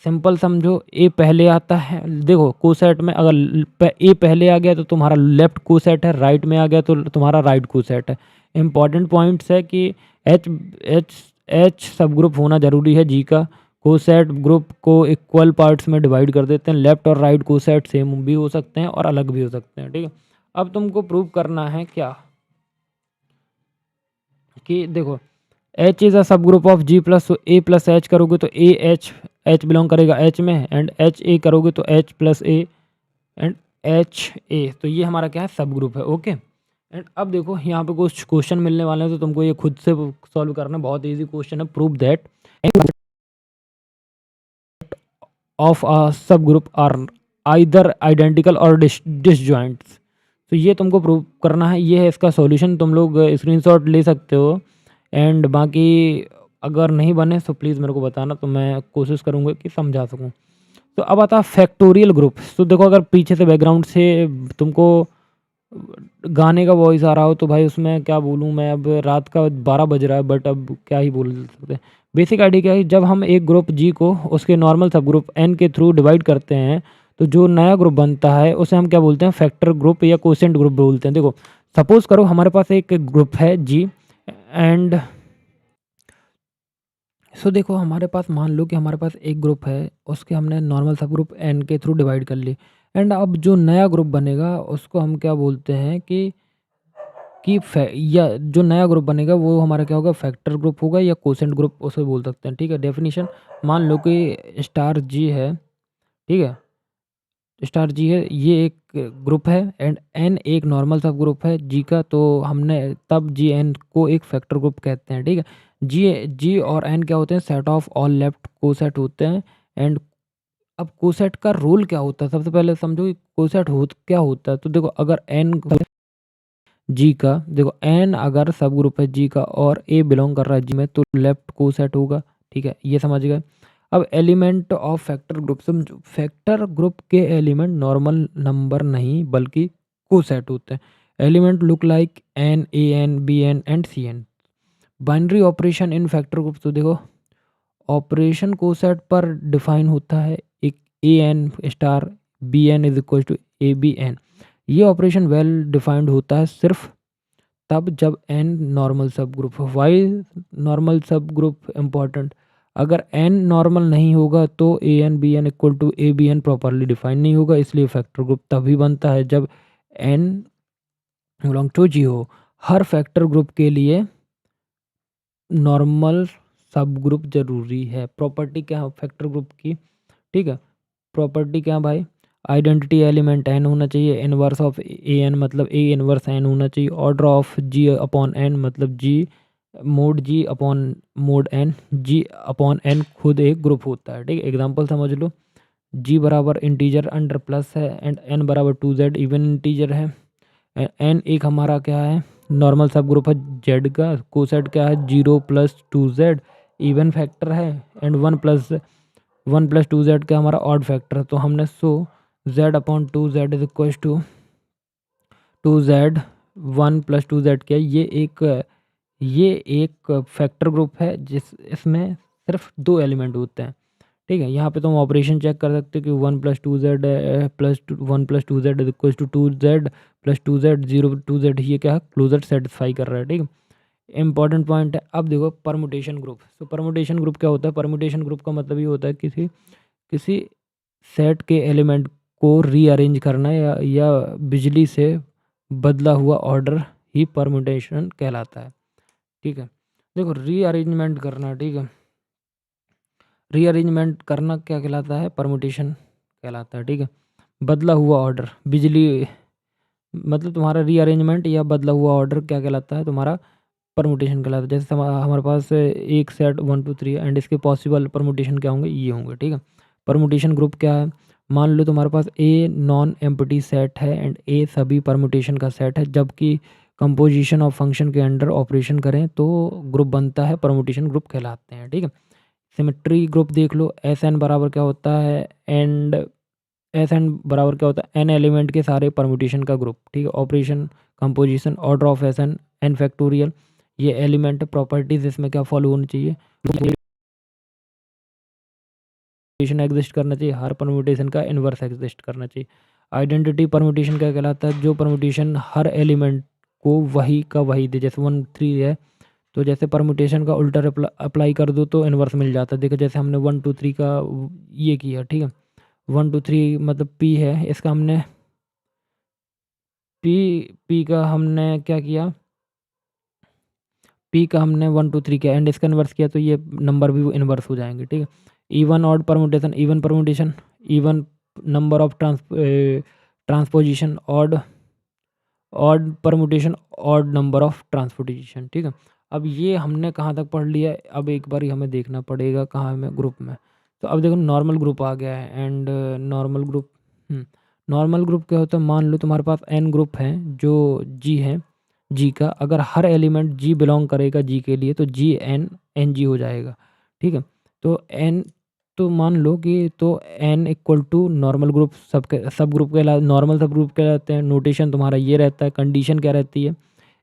सिंपल समझो, ए पहले आता है, देखो कोसेट में अगर ए पहले आ गया तो तुम्हारा लेफ्ट कोसेट है, राइट में आ गया तो तुम्हारा राइट कोसेट है। इंपॉर्टेंट पॉइंट्स है कि एच एच एच सब ग्रुप होना ज़रूरी है जी का। कोसेट ग्रुप को इक्वल पार्ट्स में डिवाइड कर देते हैं, लेफ्ट और राइट कोसेट सेम भी हो सकते हैं और अलग भी हो सकते हैं, ठीक है। अब तुमको प्रूव करना है क्या कि देखो H is a subgroup of G plus, A plus H करोगे तो ए एच, एच बिलोंग करेगा एच में, एंड एच ए करोगे तो H plus A and H A, तो ये हमारा क्या है, सब ग्रुप है, ओके। एंड अब देखो यहाँ पे कुछ क्वेश्चन मिलने वाले हैं तो तुमको ये खुद से सॉल्व करना, बहुत इजी क्वेश्चन है। प्रूव दैट ऑफ अ सब ग्रुप आर आइदर आइडेंटिकल और डिसजॉइंट्स, तो ये तुमको प्रूव करना है। ये है इसका सॉल्यूशन, तुम लोग स्क्रीनशॉट ले सकते हो। एंड बाकी अगर नहीं बने तो प्लीज़ मेरे को बताना, तो मैं कोशिश करूँगा कि समझा सकूँ। तो अब आता है फैक्टोरियल ग्रुप। तो देखो अगर पीछे से बैकग्राउंड से तुमको गाने का वॉइस आ रहा हो तो भाई उसमें क्या बोलूँ मैं, अब रात का 12 बज रहा है, बट अब क्या ही बोल सकते हैं। बेसिक आइडिया क्या है, जब हम एक ग्रुप जी को उसके नॉर्मल सब ग्रुप एन के थ्रू डिवाइड करते हैं तो जो नया ग्रुप बनता है उसे हम क्या बोलते हैं, फैक्टर ग्रुप या कोसेंट ग्रुप बोलते हैं। देखो सपोज करो हमारे पास एक ग्रुप है जी, एंड सो देखो हमारे पास, मान लो कि हमारे पास एक ग्रुप है, उसके हमने नॉर्मल सब ग्रुप एन के थ्रू डिवाइड कर ली। एंड अब जो नया ग्रुप बनेगा उसको हम क्या बोलते हैं या जो नया ग्रुप बनेगा वो हमारा क्या होगा, फैक्टर ग्रुप होगा या कोसेंट ग्रुप उसे बोल सकते हैं, ठीक है। डेफिनेशन, मान लो कि स्टार जी है, ठीक है, स्टार जी है, ये एक ग्रुप है एंड एन एक नॉर्मल सब ग्रुप है जी का, तो हमने तब जी एन को एक फैक्टर ग्रुप कहते हैं, ठीक है। जी जी और एन क्या होते हैं, set of all left coset होते हैं। एंड अब कोसेट का रोल क्या होता है, सबसे पहले समझो कि कोसेट क्या होता है। तो देखो अगर एन जी का, देखो एन अगर सब ग्रुप है जी का और ए बिलोंग कर रहा है जी में, तो लेफ्ट कोसेट होगा, ठीक है, ये समझ गए। अब एलिमेंट ऑफ फैक्टर ग्रुप, समझो फैक्टर ग्रुप के एलिमेंट नॉर्मल नंबर नहीं बल्कि कोसेट होते हैं। Element look like N, A N, B N and C N. Binary operation in factor group, तो देखो ऑपरेशन कोसेट पर डिफाइन होता है, एक A N star B N is equal to A B N. ये ऑपरेशन वेल डिफाइंड होता है सिर्फ तब जब एन नॉर्मल सब ग्रुप हो। Y normal subgroup important, अगर एन नॉर्मल नहीं होगा तो A N B N equal to A B N properly define नहीं होगा, इसलिए फैक्टर ग्रुप तभी बनता है जब एन बिलोंग टू जी हो। हर फैक्टर ग्रुप के लिए नॉर्मल सब ग्रुप जरूरी है। प्रॉपर्टी क्या है फैक्टर ग्रुप की, ठीक है, प्रॉपर्टी क्या भाई, आइडेंटिटी एलिमेंट एन होना चाहिए, इनवर्स ऑफ ए एन मतलब ए इनवर्स एन होना चाहिए, order of G upon N मतलब G mod G upon mod N, G upon N खुद एक ग्रुप होता है, ठीक है। एग्जांपल समझ लो, जी बराबर इंटीजर अंडर प्लस है एंड एन बराबर 2z इवन इंटीजर है। एन एक हमारा क्या है, नॉर्मल सब ग्रुप है जेड का, कोसेट क्या है 0 + 2z इवन फैक्टर है, एंड 1 + 2z का हमारा ऑड फैक्टर है। तो हमने z/2z is equal to 2z 1 + 2z किया। ये एक फैक्टर ग्रुप है जिस इसमें सिर्फ 2 एलिमेंट होते हैं, ठीक है। यहाँ पे तुम ऑपरेशन चेक कर सकते हो कि 1 + 2z plus 1 + 2z is equal to 2z + 2z 0 2z, ये क्या है, क्लोजर सेटिस्फाई कर रहा है, ठीक है। इंपॉर्टेंट पॉइंट है। अब देखो परमुटेशन ग्रुप। तो परमुटेशन ग्रुप क्या होता है, परमुटेशन ग्रुप का मतलब ये होता है किसी किसी सेट के एलिमेंट को रीअरेंज करना या बिजली से बदला हुआ ऑर्डर ही परमुटेशन कहलाता है, ठीक है। देखो रीअरेंजमेंट करना, ठीक है, रीअरेंजमेंट करना क्या कहलाता है, परमुटेशन कहलाता है, ठीक है। बदला हुआ ऑर्डर, बिजली मतलब तुम्हारा रीअरेंजमेंट या बदला हुआ ऑर्डर क्या कहलाता है, तुम्हारा परमुटेशन कहलाता है। जैसे हमारे पास एक सेट 1 2 3 एंड इसके पॉसिबल परमुटेशन क्या होंगे, ये होंगे, ठीक है। परमुटेशन ग्रुप क्या है, मान लो तुम्हारे पास ए नॉन एम्प्टी सेट है एंड ए सभी परमुटेशन का सेट है, जबकि कंपोजिशन ऑफ फंक्शन के अंडर ऑपरेशन करें तो ग्रुप बनता है, परमुटेशन ग्रुप कहलाते हैं। ठीक है, सिमेट्री ग्रुप देख लो, एस एन बराबर क्या होता है, एंड एस एन बराबर क्या होता है, एन एलिमेंट के सारे परमुटेशन का ग्रुप। ठीक है, operation composition order of S N N factorial, ये एलिमेंट प्रॉपर्टीज इसमें क्या फॉलो होनी चाहिए, एग्जिस्ट करना चाहिए, हर परम्यूटेशन का इन्वर्स एग्जिस्ट करना चाहिए। आइडेंटिटी परम्यूटेशन क्या कहलाता है, जो परम्यूटेशन हर एलिमेंट को वही का वही दे, जैसे 1 3 है तो जैसे परम्यूटेशन का उल्टा अप्लाई कर दो तो इन्वर्स मिल जाता है। देखो जैसे हमने 1 2 3 का ये किया, ठीक है, 1 2 3 मतलब पी है, इसका हमने पी का हमने क्या किया, पी का हमने 1 2 3 किया एंड इसका इन्वर्स किया तो ये नंबर भी इन्वर्स हो जाएंगे। ठीक है, even odd permutation, even permutation, even number of transposition, odd permutation, odd number of transposition. ठीक है, अब ये हमने कहाँ तक पढ़ लिया है, अब एक बार हमें देखना पड़ेगा कहाँ में, ग्रुप में। तो अब देखो नॉर्मल ग्रुप आ गया है and normal group, normal group क्या होता है, मान लो तुम्हारे पास एन ग्रुप है जो जी है, जी का अगर हर एलिमेंट जी बिलोंग करेगा जी के लिए तो जी एन एन जी हो जाएगा। ठीक है, तो एन, तो मान लो कि तो N equal to normal group, subgroup के नॉर्मल सब ग्रुप कहलाते हैं। नोटेशन तुम्हारा ये रहता है, कंडीशन क्या रहती है,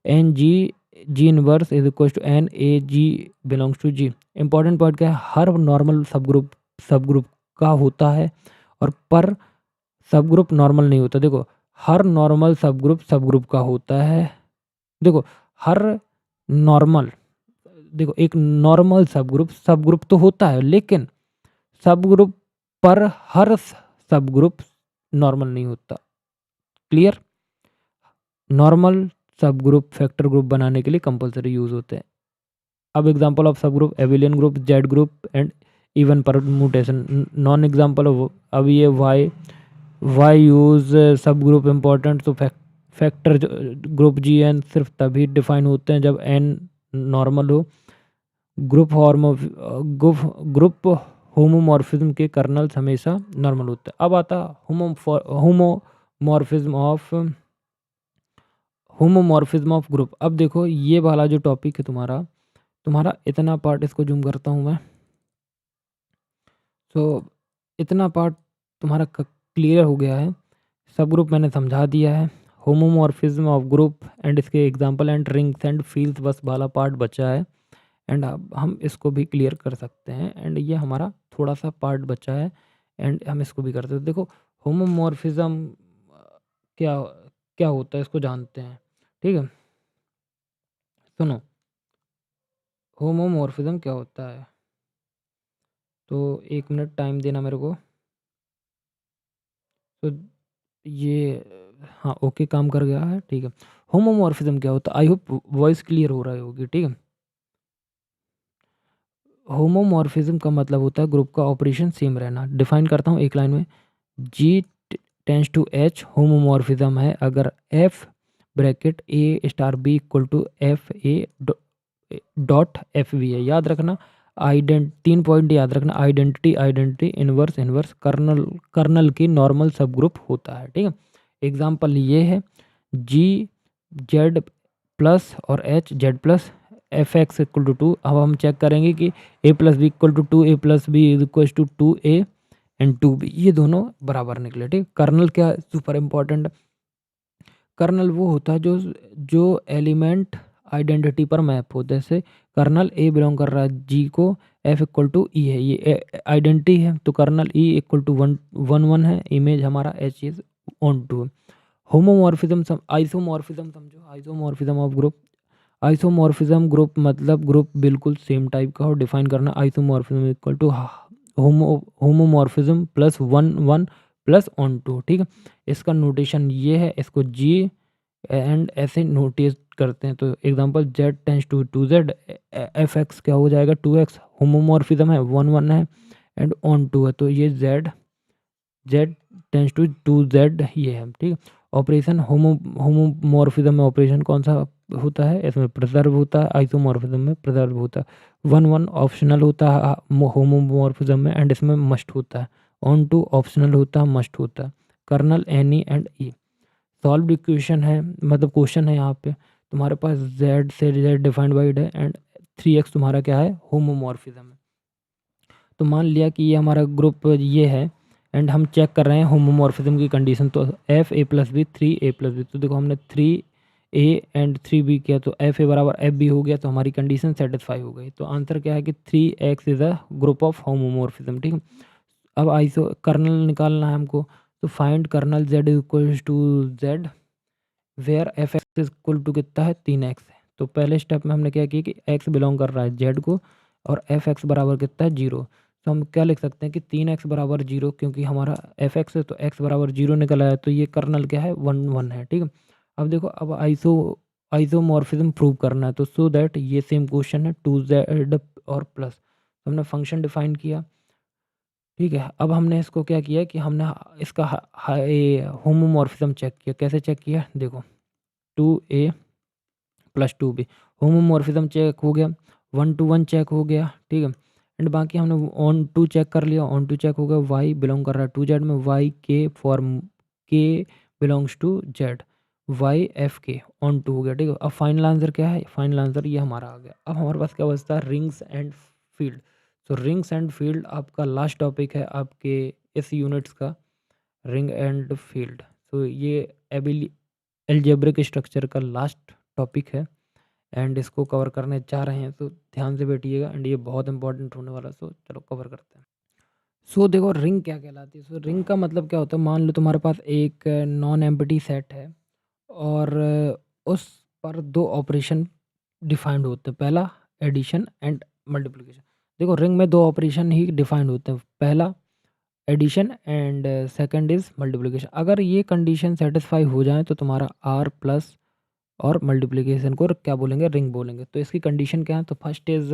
N G G inverse is equal to N A G belongs to G. Important point क्या है, हर नॉर्मल सब ग्रुप का होता है और पर सब ग्रुप नॉर्मल नहीं होता। देखो हर नॉर्मल सब ग्रुप का होता है। देखो हर नॉर्मल, देखो एक नॉर्मल सब ग्रुप तो होता है लेकिन सब ग्रुप पर हर सब ग्रुप नॉर्मल नहीं होता। क्लियर, नॉर्मल सब ग्रुप फैक्टर ग्रुप बनाने के लिए कंपलसरी यूज होते हैं। अब एग्जांपल ऑफ सब group, abelian group, Z group and even permutation. Non example of, अब ये वाई यूज सब ग्रुप इंपॉर्टेंट, तो फैक्टर ग्रुप जी एन सिर्फ तभी डिफाइन होते हैं जब एन नॉर्मल हो। ग्रुप होमोमॉर्फिज्म के कर्नल्स हमेशा नॉर्मल होते हैं। अब आता होमोमॉर्फिज्म ऑफ ग्रुप। अब देखो ये वाला जो टॉपिक है तुम्हारा इतना पार्ट, इसको जूम करता हूँ मैं, तो इतना पार्ट तुम्हारा क्लियर हो गया है। सब ग्रुप मैंने समझा दिया है, होमोमॉर्फिज्म ऑफ ग्रुप एंड इसके example and rings and fields, बस वाला पार्ट बचा है एंड अब हम इसको भी क्लियर कर सकते हैं एंड ये हमारा थोड़ा सा पार्ट बचा है एंड हम इसको भी करते हैं। देखो होमोमॉर्फिज्म क्या क्या होता है इसको जानते हैं। ठीक है, सुनो होमोमॉर्फिज्म क्या होता है, तो 1 मिनट टाइम देना मेरे को। तो ये हाँ ओके काम कर गया है। ठीक है, होमोमॉर्फिज्म क्या होता है, आई होप वॉइस क्लियर हो रही होगी। ठीक है, होमोमॉर्फिज्म का मतलब होता है ग्रुप का ऑपरेशन सेम रहना। डिफाइन करता हूँ एक लाइन में, G tends to H homomorphism है अगर F bracket A star B equal to F A dot F B है। याद रखना, 3 पॉइंट याद रखना, आइडेंटिटी इनवर्स कर्नल की नॉर्मल सब ग्रुप होता है। ठीक है, एग्जाम्पल ये है जी जेड प्लस और H Z plus F X equal to 2। अब हम चेक करेंगे कि A plus B equal to 2, A plus B is equal to 2a and 2b, ये दोनों बराबर निकले। ठीक, कर्नल क्या सुपर इम्पोर्टेंट, कर्नल वो होता है जो एलिमेंट आइडेंटिटी पर मैप हो। जैसे कर्नल ए बिलोंग कर रहा है जी को, एफ इक्वल टू ई है, ये आइडेंटिटी है तो कर्नल ई इक्वल टू 1 1 है, इमेज हमारा H is onto. Homomorphism isomorphism समझो, isomorphism of group. Isomorphism group मतलब ग्रुप बिल्कुल सेम टाइप का हो। डिफाइन करना, isomorphism equal to homomorphism plus 1 1 plus onto. ठीक है, इसका नोटेशन ये है, इसको जी एंड ऐसे नोटिस करते हैं। तो example Z tends to 2z, F X क्या हो जाएगा 2x, होमोमॉर्फिज्म है 1 1 है एंड ऑन टू है तो ये जेड टेंस टू 2z ये है। ठीक है, ऑपरेशन होमोमॉर्फिज्म में ऑपरेशन कौन सा होता है, इसमें प्रिजर्व होता है, आइसोमॉर्फिज्म में प्रिजर्व होता है। 1 1 ऑप्शनल होता है होमोमॉर्फिज्म में एंड इसमें मस्ट होता है। ऑन टू ऑप्शनल होता है, मस्ट होता है। Kernel any and E solve equation है, मतलब क्वेश्चन है यहाँ पे, तुम्हारे पास z से z डिफाइंड बाई है एंड 3x तुम्हारा क्या है, होमोमॉर्फिज्म है। तो मान लिया कि ये हमारा ग्रुप ये है एंड हम चेक कर रहे हैं होमोमॉर्फिज्म की कंडीशन, तो F A plus B 3a+b, तो देखो हमने 3a एंड 3b किया तो एफ ए बराबर एफ बी हो गया, तो हमारी कंडीशन सेटिस्फाई हो गई। तो आंसर क्या है कि 3x is a group of homomorphism. ठीक है, अब आइसो कर्नल निकालना है हमको, तो find kernel z equals to z where F X is equal to कितना है, 3x है। तो पहले स्टेप में हमने क्या किया कि x बिलोंग कर रहा है z को और एफ एक्स बराबर कितना है, 0। तो हम क्या लिख सकते हैं कि 3x बराबर 0, क्योंकि हमारा एफ एक्स है तो x बराबर 0 निकल आया, तो ये कर्नल क्या है, 1 है। ठीक है, अब देखो अब आइसोमॉर्फिज्म प्रूव करना है, तो सो दैट ये सेम क्वेश्चन है 2z और प्लस, तो हमने फंक्शन डिफाइन किया। ठीक है, अब हमने इसको क्या किया कि हमने इसका होमोमॉर्फिज्म चेक किया। कैसे चेक किया, देखो 2a plus 2b homomorphism check हो गया, 1 to 1 चेक हो गया। ठीक है, एंड बाकी हमने ऑन टू चेक कर लिया, ऑन टू चेक हो गया, y बिलोंग कर रहा है 2z में, y के form k belongs to z, y F के ऑन टू हो गया। ठीक है, अब फाइनल आंसर क्या है, फाइनल आंसर ये हमारा आ गया। अब हमारे पास क्या बचता है, रिंग्स एंड फील्ड। तो रिंग्स एंड फील्ड आपका लास्ट टॉपिक है आपके इस यूनिट्स का, रिंग एंड फील्ड। तो ये एल्जेब्रिक स्ट्रक्चर का लास्ट टॉपिक है एंड इसको कवर करने जा रहे हैं, तो ध्यान से बैठिएगा एंड ये बहुत इंपॉर्टेंट होने वाला है। सो चलो कवर करते हैं। सो देखो रिंग क्या कहलाती है। सो रिंग का मतलब क्या होता है, मान लो तुम्हारे पास एक नॉन एम्प्टी सेट है और उस पर दो ऑपरेशन डिफाइंड होते हैं, पहला एडिशन एंड मल्टीप्लिकेशन। देखो रिंग में दो ऑपरेशन ही डिफाइंड होते हैं, पहला addition and second is multiplication. अगर ये कंडीशन सेटिस्फाई हो जाए तो तुम्हारा आर प्लस और मल्टीप्लिकेशन को क्या बोलेंगे, रिंग बोलेंगे। तो इसकी कंडीशन क्या है, तो फर्स्ट इज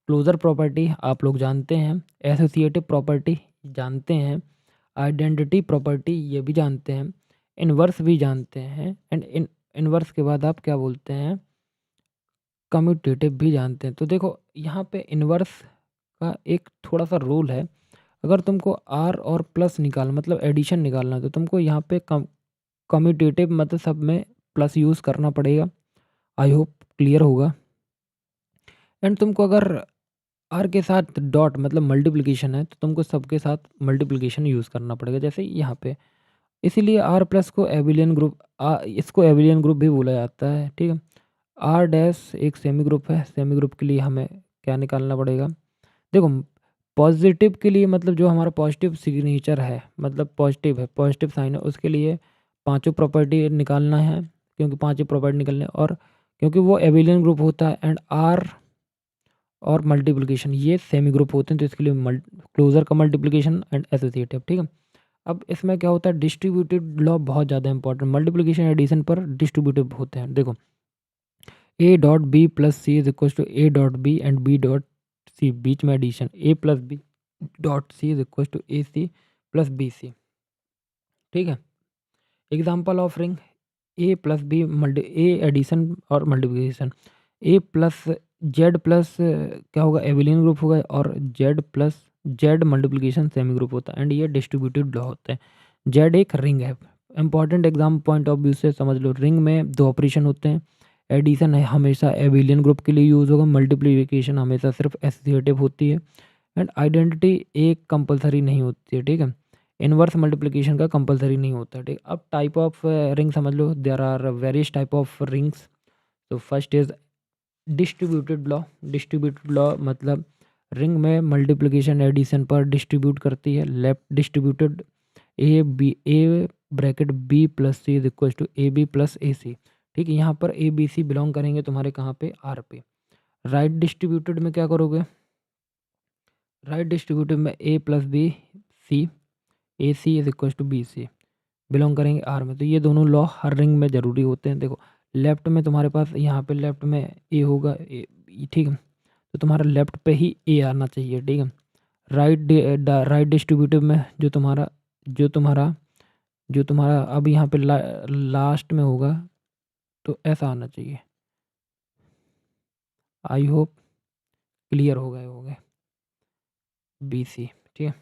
क्लोजर प्रॉपर्टी आप लोग जानते हैं, एसोसिएटिव प्रॉपर्टी जानते हैं, आइडेंटिटी प्रॉपर्टी ये भी जानते हैं, इन्वर्स भी जानते हैं एंड इन्वर्स के बाद आप क्या बोलते हैं, कम्यूटेटिव भी जानते हैं। तो देखो यहाँ पे इन्वर्स का एक थोड़ा सा रूल है, अगर तुमको आर और प्लस निकाल मतलब एडिशन निकालना है तो तुमको यहाँ पे कम्यूटेटिव मतलब सब में प्लस यूज़ करना पड़ेगा। आई होप क्लियर होगा। एंड तुमको अगर आर के साथ डॉट मतलब मल्टीप्लिकेशन है तो तुमको सबके साथ मल्टीप्लिकेशन यूज़ करना पड़ेगा, जैसे यहाँ पे। इसीलिए आर प्लस को एबिलियन ग्रुप, इसको एबिलियन ग्रुप भी बोला जाता है। ठीक है, आर डैश एक सेमी ग्रुप है, सेमी ग्रुप के लिए हमें क्या निकालना पड़ेगा, देखो पॉजिटिव के लिए मतलब जो हमारा पॉजिटिव सिग्नेचर है मतलब पॉजिटिव है, पॉजिटिव साइन है, उसके लिए पांचों प्रॉपर्टी निकालना है, क्योंकि पांचों प्रॉपर्टी निकलने और क्योंकि वो एबिलियन ग्रुप होता है। एंड आर और मल्टीप्लिकेशन ये सेमी ग्रुप होते हैं, तो इसके लिए क्लोजर का मल्टीप्लिकेशन एंड एसोसिएटिव। ठीक है, अब इसमें क्या होता है, डिस्ट्रीब्यूटेड लॉ बहुत ज़्यादा इंपॉर्टेंट, मल्टीप्लिकेशन एडिशन पर डिस्ट्रीब्यूटिव होते हैं। देखो A dot B plus C is equal to A dot B and B dot C, बीच में addition A plus B dot C is equal to A C plus B C. ठीक है, example of ring A plus B multi A addition और multiplication, A plus Z plus क्या होगा, एबिलियन ग्रुप होगा, और Z plus Z multiplication semi group होता है एंड ये डिस्ट्रीब्यूटेड लॉ होते हैं। जेड एक रिंग है, important exam point of view से समझ लो, रिंग में दो ऑपरेशन होते हैं, एडिशन है हमेशा एबिलियन ग्रुप के लिए यूज़ होगा, मल्टीप्लिकेशन हमेशा सिर्फ एसोसिएटिव होती है एंड आइडेंटिटी एक कंपलसरी नहीं होती है। ठीक है, इनवर्स मल्टीप्लिकेशन का कंपलसरी नहीं होता। ठीक, अब टाइप ऑफ रिंग समझ लो, there are various type of rings. तो first is distributed law. Distributed law मतलब रिंग में मल्टीप्लिकेशन एडिशन पर डिस्ट्रीब्यूट करती है, left distributed A bracket B plus C is equal to A B plus A C. ठीक है, यहाँ पर ए बी सी बिलोंग करेंगे तुम्हारे कहाँ पे, आर पे। राइट डिस्ट्रीब्यूटेड में क्या करोगे, राइट डिस्ट्रीब्यूटेड में A plus B C, A C is equal to B C belong करेंगे आर में। तो ये दोनों लॉ हर रिंग में ज़रूरी होते हैं। देखो लेफ्ट में तुम्हारे पास यहाँ पे लेफ्ट में ए होगा ठीक है, तो तुम्हारा लेफ्ट पे ही ए आना चाहिए। ठीक है, राइट डिस्ट्रीब्यूटिव में जो तुम्हारा अब यहाँ पे लास्ट में होगा तो ऐसा आना चाहिए। आई होप क्लियर हो गए बी सी। ठीक है,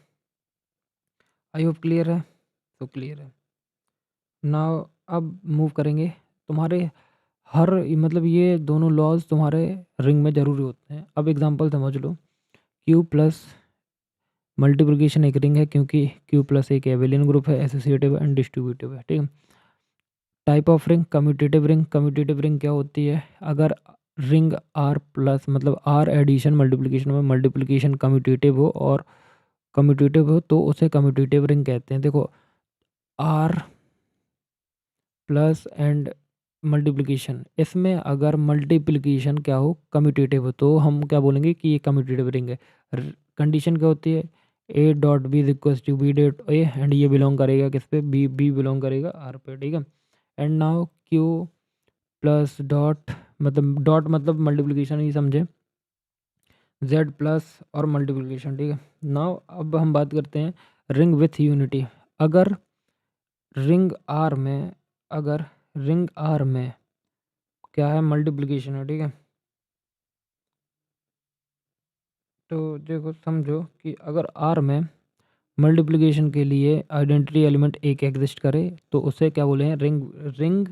आई होप क्लियर है, तो क्लियर है। नाउ अब मूव करेंगे तुम्हारे हर मतलब ये दोनों लॉज तुम्हारे रिंग में ज़रूरी होते हैं। अब एग्जांपल समझ लो, क्यू प्लस मल्टीप्लिकेशन एक रिंग है क्योंकि क्यू प्लस एक एबेलियन ग्रुप है, एसोसिएटिव एंड डिस्ट्रीब्यूटिव है, ठीक है। Type of ring commutative ring. Commutative ring क्या होती है? अगर रिंग आर प्लस मतलब आर एडिशन मल्टीप्लिकेशन में मल्टीप्लिकेशन कम्यूटेटिव हो और कम्यूटेटिव हो तो उसे कम्यूटेटिव रिंग कहते हैं। देखो, आर प्लस एंड मल्टीप्लिकेशन, इसमें अगर मल्टीप्लिकेशन क्या हो कम्यूटेटिव हो तो हम क्या बोलेंगे कि ये कम्यूटेटिव रिंग है। कंडीशन क्या होती है? A dot B is equal to B dot A, and ये बिलोंग करेगा किस पे? बी। बी बिलोंग करेगा आर पे, ठीक है। And now Q plus dot मतलब मल्टीप्लिकेशन ही समझे, जेड प्लस और मल्टीप्लिकेशन, ठीक है। नाउ अब हम बात करते हैं रिंग विथ यूनिटी। अगर रिंग आर में अगर रिंग आर में क्या है? मल्टीप्लिकेशन है, ठीक है। तो देखो समझो कि अगर आर में मल्टीप्लिकेशन के लिए आइडेंटिटी एलिमेंट एक एग्जिस्ट करे तो उसे क्या बोले हैं? रिंग। रिंग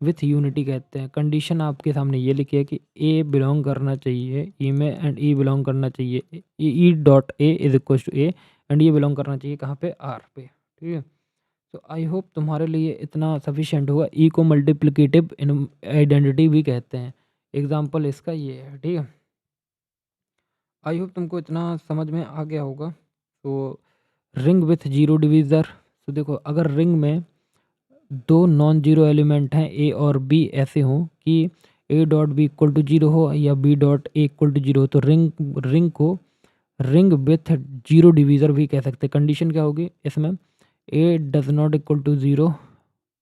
विथ यूनिटी कहते हैं। कंडीशन आपके सामने ये लिखी है कि ए बिलोंग करना चाहिए ई में एंड ई बिलोंग करना चाहिए E dot A is equal to A, and ये बिलोंग करना चाहिए कहाँ पे? आर पे, ठीक है। तो आई होप तुम्हारे लिए इतना सफिशिएंट होगा। ई को मल्टीप्लिकेटिव आइडेंटिटी भी कहते हैं। एग्जाम्पल इसका ये है, ठीक है। आई होप तुमको इतना समझ में आ गया होगा। तो रिंग विथ जीरो डिवीज़र। तो देखो, अगर रिंग में दो नॉन जीरो एलिमेंट हैं ए और बी ऐसे हों कि A dot B equal to zero हो या B dot A equal to zero हो तो रिंग को रिंग विथ जीरो डिवीज़र भी कह सकते हैं। कंडीशन क्या होगी इसमें? A does not equal to zero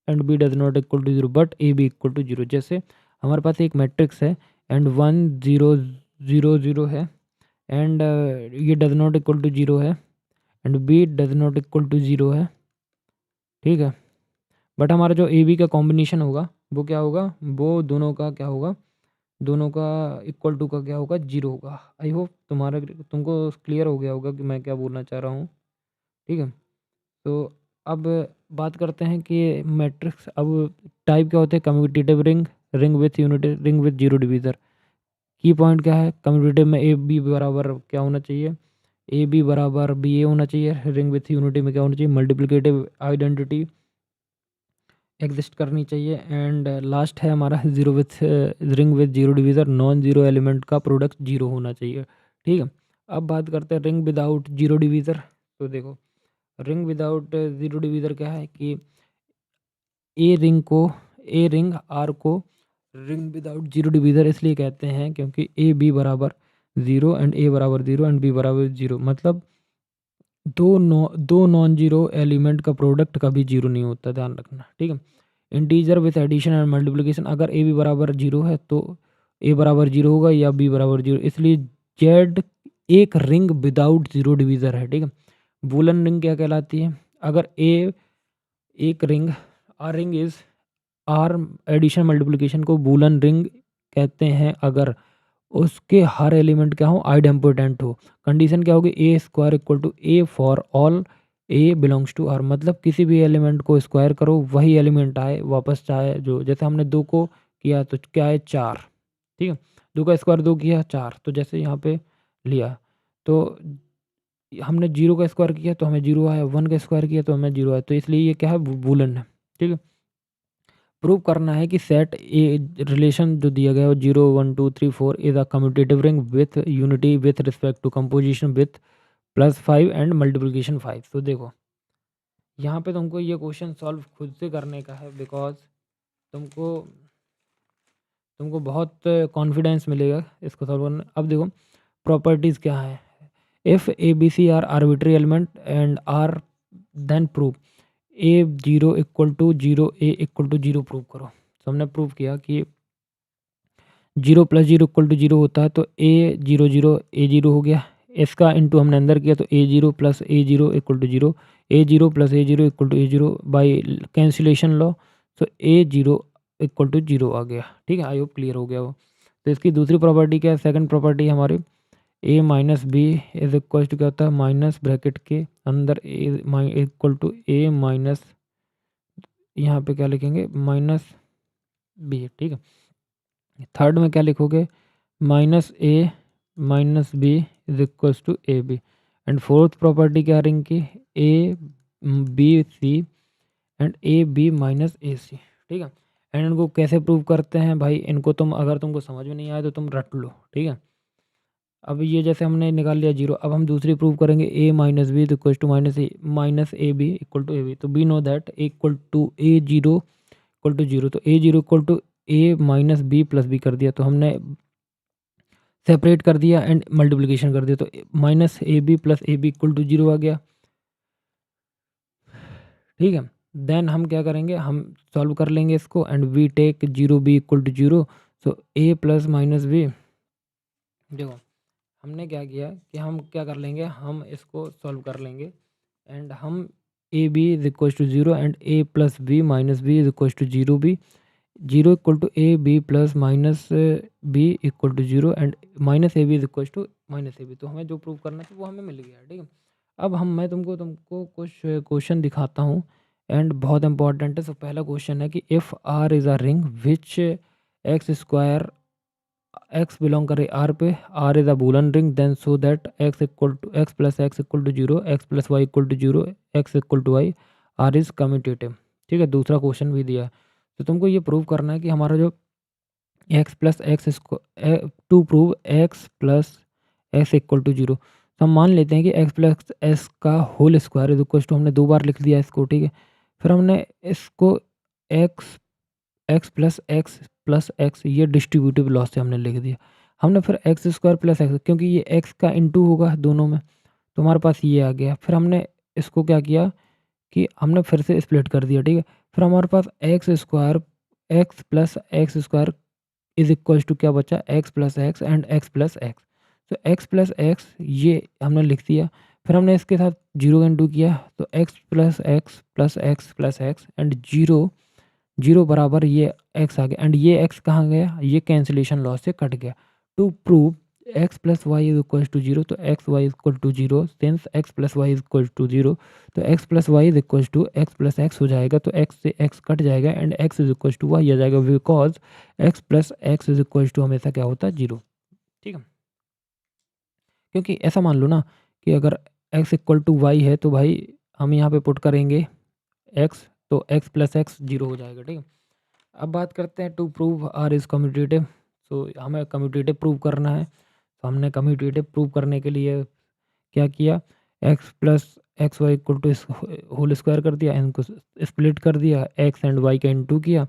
and B does not equal to zero but A B equal to zero. जैसे हमारे पास एक मैट्रिक्स है एंड 1 0 0 0 है एंड ये does not equal to zero है and B does not equal to zero है, ठीक है। बट हमारा जो ए बी का कॉम्बिनेशन होगा वो क्या होगा? वो दोनों का क्या होगा? दोनों का इक्वल टू का क्या होगा? जीरो होगा। आई होप तुमको क्लियर हो गया होगा कि मैं क्या बोलना चाह रहा हूँ, ठीक है। तो अब बात करते हैं कि मैट्रिक्स अब टाइप क्या होते हैं? Commutative ring, ring with unity, ring with zero divisor. की पॉइंट क्या है? कम्यूटेटिव में ए बी बराबर क्या होना चाहिए? ए बी बराबर बी ए होना चाहिए। रिंग विथ यूनिटी में क्या होना चाहिए? मल्टीप्लिकेटिव आइडेंटिटी एग्जिस्ट करनी चाहिए। एंड लास्ट है हमारा zero with ring with zero divisor, non zero element का प्रोडक्ट जीरो होना चाहिए, ठीक है। अब बात करते हैं रिंग विदाउट जीरो डिवीज़र। तो देखो, रिंग विदाउट जीरो डिवीज़र क्या है कि ए रिंग आर को रिंग विदाउट जीरो डिवीज़र इसलिए कहते हैं क्योंकि ए बी बराबर ज़ीरो एंड ए बराबर ज़ीरो एंड बी बराबर ज़ीरो। मतलब दो नॉन जीरो एलिमेंट का प्रोडक्ट कभी जीरो नहीं होता, ध्यान रखना, ठीक है। Integer with addition and multiplication, अगर ए बी बराबर जीरो है तो ए बराबर जीरो होगा या बी बराबर जीरो, इसलिए जेड एक रिंग विदाउट जीरो डिवीज़र है, ठीक है। बूलन रिंग क्या कहलाती है? अगर ए एक ring R ring is R addition multiplication को बूलन रिंग कहते हैं अगर उसके हर एलिमेंट क्या हो? आइडेम्पोटेंट हो। कंडीशन क्या होगी? A square equal to A for all A belongs to R. मतलब किसी भी एलिमेंट को स्क्वायर करो वही एलिमेंट आए वापस, चाहे जो जैसे हमने दो को किया तो क्या है? चार, ठीक है। दो का स्क्वायर दो किया चार, तो जैसे यहाँ पे लिया तो हमने जीरो का स्क्वायर किया तो हमें जीरो आया, वन का स्क्वायर किया तो हमें जीरो आया, तो इसलिए ये क्या है? बूलन है, ठीक है। प्रूव करना है कि सेट ए रिलेशन जो दिया गया है वो 0 1 2 3 4 is a commutative ring with unity with respect to composition with +5 and multiplication 5। तो देखो, यहाँ पे तुमको ये क्वेश्चन सॉल्व खुद से करने का है बिकॉज तुमको तुमको बहुत कॉन्फिडेंस मिलेगा इसको सॉल्व करने। अब देखो, प्रॉपर्टीज़ क्या है? If A B C are arbitrary element and R then prove A zero equal to zero A equal to zero prove करो। तो हमने प्रूव किया कि zero plus zero equal to zero होता है तो A zero zero A zero हो गया। इसका इंटू हमने अंदर किया तो A zero plus A zero equal to zero, A zero plus A zero equal to A zero by cancellation law. तो A zero equal to zero आ गया, ठीक है। आई होप क्लियर हो गया वो। तो इसकी दूसरी प्रॉपर्टी क्या है? सेकंड प्रॉपर्टी हमारी A minus B is equal to क्या होता है? माइनस ब्रैकेट के अंदर A equal to A minus, यहाँ पे क्या लिखेंगे? माइनस बी, ठीक है। थर्ड में क्या लिखोगे, -a - b is equals to A B. And fourth property क्या रिंग की, A B C and A B minus A C, ठीक है। एंड इनको कैसे प्रूव करते हैं भाई, इनको तुम अगर तुमको समझ में नहीं आए तो तुम रट लो, ठीक है। अब ये जैसे हमने निकाल लिया जीरो, अब हम दूसरी प्रूव करेंगे, A minus B equal to minus A B equal to A B. तो be know that A equal to A zero equal to zero, तो A zero equal to A minus B plus B कर दिया, तो हमने सेपरेट कर दिया एंड मल्टीप्लिकेशन कर दिया, तो minus A B plus A B equal to zero आ गया, ठीक है। देन हम क्या करेंगे, हम सॉल्व कर लेंगे इसको and we take zero B equal to zero, so A plus minus B. देखो हमने क्या किया कि हम क्या कर लेंगे, हम इसको सॉल्व कर लेंगे एंड हम A B is equal to zero and A plus B minus B is equal to zero B, zero equal to A B plus minus B equal to zero and minus A B is equal to minus A B. तो हमें जो प्रूव करना था वो हमें मिल गया, ठीक है। अब मैं तुमको कुछ क्वेश्चन दिखाता हूँ एंड बहुत इंपॉर्टेंट है। तो पहला क्वेश्चन है कि if R is a ring which x square x belong करे आर पे, R is a Boolean ring then so that x equal to x plus x equal to zero, x plus y equal to zero, x equal to y, R is commutative, ठीक है। दूसरा क्वेश्चन भी दिया है, तो तुमको ये प्रूव करना है कि हमारा जो एक्स प्लस एक्स इसको to prove x plus x equal to zero. तो हम मान लेते हैं कि एक्स प्लस एक्स का whole square is equal to, हमने दो बार लिख दिया इसको, ठीक है। फिर हमने इसको एक्स एक्स प्लस एक्स ये डिस्ट्रीब्यूटिव लॉ से हमने लिख दिया। हमने फिर एक्स स्क्वायर प्लस एक्स, क्योंकि ये एक्स का इंटू होगा दोनों में, तो हमारे पास ये आ गया। फिर हमने इसको क्या किया कि हमने फिर से स्प्लिट कर दिया, ठीक है। फिर हमारे पास X square X plus X square is equals to क्या बचा, X plus X and X plus X. तो एक्स प्लस एक्स ये हमने लिख दिया। फिर हमने इसके साथ जीरो का इंटू किया, तो x plus x plus x plus X and zero zero बराबर ये एक्स आ गया एंड ये एक्स कहाँ गया, ये कैंसिलेशन लॉ से कट गया। To prove x plus Y is equal to zero, तो X Y is equal to zero, since X plus Y is equal to zero, तो x plus Y is equal to x plus X हो जाएगा, तो एक्स से एक्स कट जाएगा and X is equal to Y आ जाएगा, because X plus X is equal to हमेशा क्या होता है, जीरो, ठीक है। क्योंकि ऐसा मान लो ना कि अगर एक्स इक्वल टू वाई है तो भाई हम यहाँ पे पुट करेंगे एक्स, तो एक्स प्लस एक्स जीरो हो जाएगा, ठीक है। अब बात करते हैं to prove R is commutative. तो हमें कम्यूटेटिव प्रूव करना है, तो हमने कम्यूटेटिव प्रूव करने के लिए क्या किया, x plus x y equal to whole square कर दिया, इनको स्प्लिट कर दिया, एक्स एंड वाई का इंटू किया,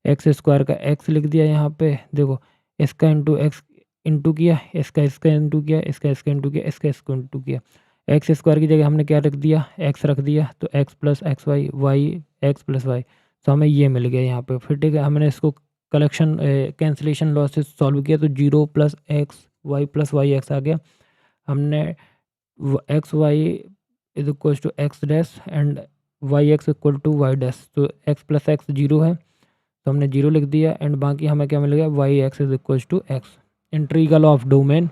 एक्स स्क्वायर का एक्स लिख दिया यहाँ पे, देखो इसका इंटू एक्स इंटू किया, इसका इंटू किया, इसका इंटू किया, इसका इंटू किया। एक्स स्क्वायर की जगह हमने क्या रख दिया, एक्स रख दिया, तो x plus x y, y x plus y, तो हमें ये मिल गया यहाँ पे। फिर ठीक है, हमने इसको कलेक्शन कैंसिलेशन लॉ से सॉल्व किया, तो zero plus x Y plus Y X आ गया। हमने X Y is equal to X dash and Y X equal to Y dash, तो एक्स प्लस एक्स जीरो है, तो हमने जीरो लिख दिया एंड बाकी हमें क्या मिल गया, y x is equal to x. Integral of domain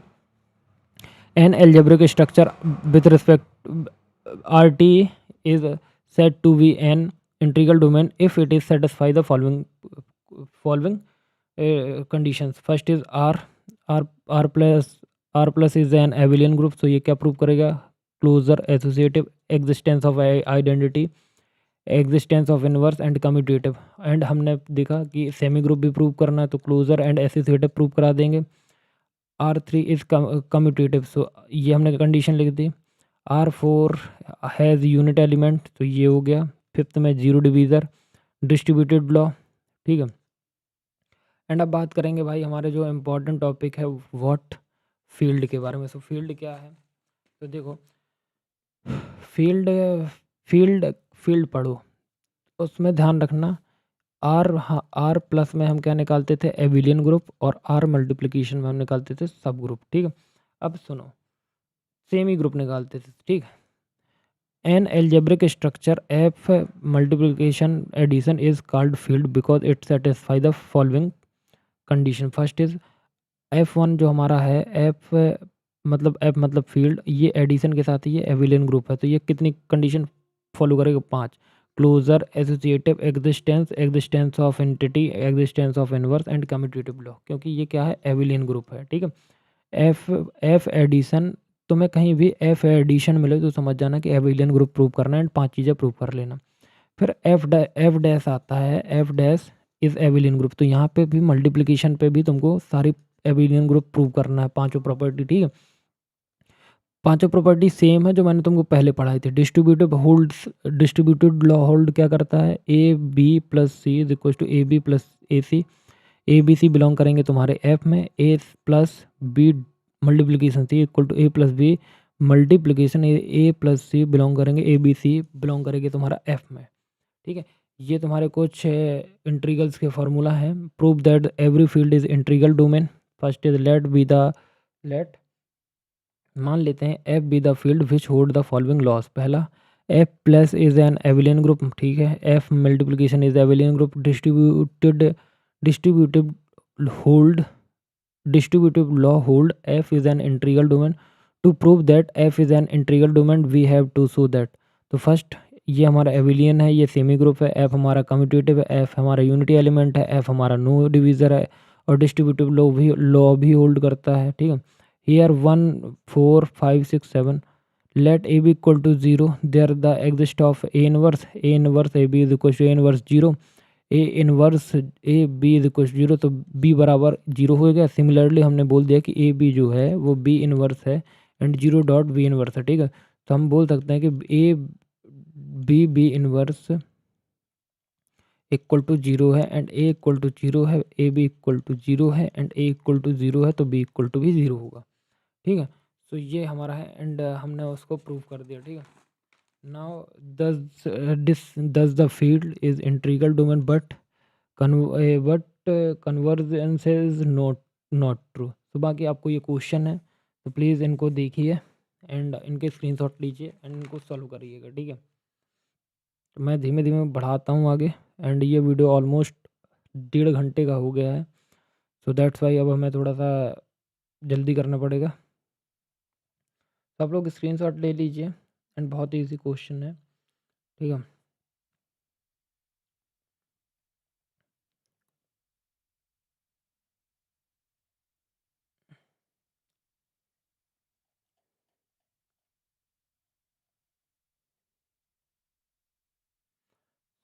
an algebraic structure with respect R T is said to be an integral domain if it is satisfy the following conditions. First is r r plus is an abelian group, तो ये क्या प्रूव करेगा, closure associative, existence of identity, existence of inverse and commutative. And हमने देखा कि सेमी ग्रुप भी प्रूव करना है, तो क्लोजर एंड एसोसिएटिव प्रूव करा देंगे। R3 इज कम्यूटेटिव, सो ये हमने कंडीशन लिख दी। R4 हैज़ यूनिट एलिमेंट, तो ये हो गया। फिफ्थ में जीरो डिवीज़र, डिस्ट्रीब्यूटेड लॉ, ठीक है। एंड अब बात करेंगे भाई हमारे जो इम्पोर्टेंट टॉपिक है व्हाट फील्ड के बारे में। सो फील्ड क्या है, तो देखो फील्ड फील्ड फील्ड पढ़ो, उसमें ध्यान रखना आर, हाँ आर प्लस में हम क्या निकालते थे, एबिलियन ग्रुप, और आर मल्टीप्लिकेशन में हम निकालते थे सब ग्रुप, ठीक है। अब सुनो, सेमी ग्रुप निकालते थे, ठीक है। An algebraic structure F multiplication addition is called field because it satisfy the following condition. First is F1 जो हमारा है, F मतलब फील्ड, ये एडिशन के साथ ही ये एबिलियन ग्रुप है, तो ये कितनी कंडीशन फॉलो करेगा, 5। Closure, associative, existence of entity, existence of inverse and commutative law, क्योंकि ये क्या है, एबिलियन ग्रुप है। ठीक है। एफ एफ एडिशन, तुम्हें कहीं भी एफ एडिशन मिले तो समझ जाना कि एबिलियन ग्रुप प्रूव करना है एंड 5 चीज़ें प्रूव कर लेना। फिर एफ डैश आता है, F dash is abelian group, तो यहाँ पे भी मल्टीप्लिकेशन पे भी तुमको सारी एबिलियन ग्रुप प्रूव करना है, पांचों प्रॉपर्टी। ठीक है। पांचों प्रॉपर्टी सेम है जो मैंने तुमको पहले पढ़ाई थी। डिस्ट्रीब्यूटेड लॉ होल्ड क्या करता है, A B plus C is equal to A B plus A C. A B C belong करेंगे तुम्हारे एफ में, A plus B multiplication C equal to A plus B multiplication A plus C belong करेंगे, ए बी सी बिलोंग करेंगे तुम्हारा एफ में। ठीक है। ये तुम्हारे कुछ इंट्रीगल्स के फॉर्मूला है। Prove that every field is integral domain. First is let मान लेते हैं F be the field which hold the following laws. पहला, F plus is an abelian group. ठीक है। F multiplication is abelian group. Distributive hold distributive law hold f is an integral domain. To prove that f is an integral domain we have to show that। तो फर्स्ट, ये हमारा एबिलियन है, ये सेमी ग्रुप है, एफ हमारा कम्यूटेटिव है, एफ हमारा यूनिटी एलिमेंट है, एफ हमारा नो डिविजर है और डिस्ट्रीब्यूटिव लॉ भी होल्ड करता है। ठीक है। Here 1 4 5 6 7 let A B equal to 0 there the exist of a inverse A B is equal to a inverse 0। A inverse A B is equal 0, तो बी बराबर 0 हो गया। सिमिलरली हमने बोल दिया कि ए बी जो है वो बी इनवर्स है एंड 0 डॉट बी इनवर्स है। ठीक है। तो हम बोल सकते हैं कि ए बी इनवर्स इक्वल टू 0 है एंड ए इक्वल टू 0 है, ए बी इक्वल टू 0 है एंड ए इक्वल टू 0 है, तो बी इक्वल टू भी 0 होगा। ठीक है। तो ये हमारा है एंड हमने उसको प्रूव कर दिया। ठीक है। Now thus the field is integral domain but convergence is not true। तो बाकी आपको ये क्वेश्चन है तो प्लीज़ इनको देखिए एंड इनके स्क्रीनशॉट लीजिए एंड इनको सॉल्व करिएगा। ठीक है। तो मैं धीमे धीमे बढ़ाता हूँ आगे एंड ये वीडियो ऑलमोस्ट 1.5 घंटे का हो गया है, सो दैट्स वाई अब हमें थोड़ा सा जल्दी करना पड़ेगा। तो आप लोग स्क्रीनशॉट ले लीजिए एंड बहुत ईजी क्वेश्चन है। ठीक है।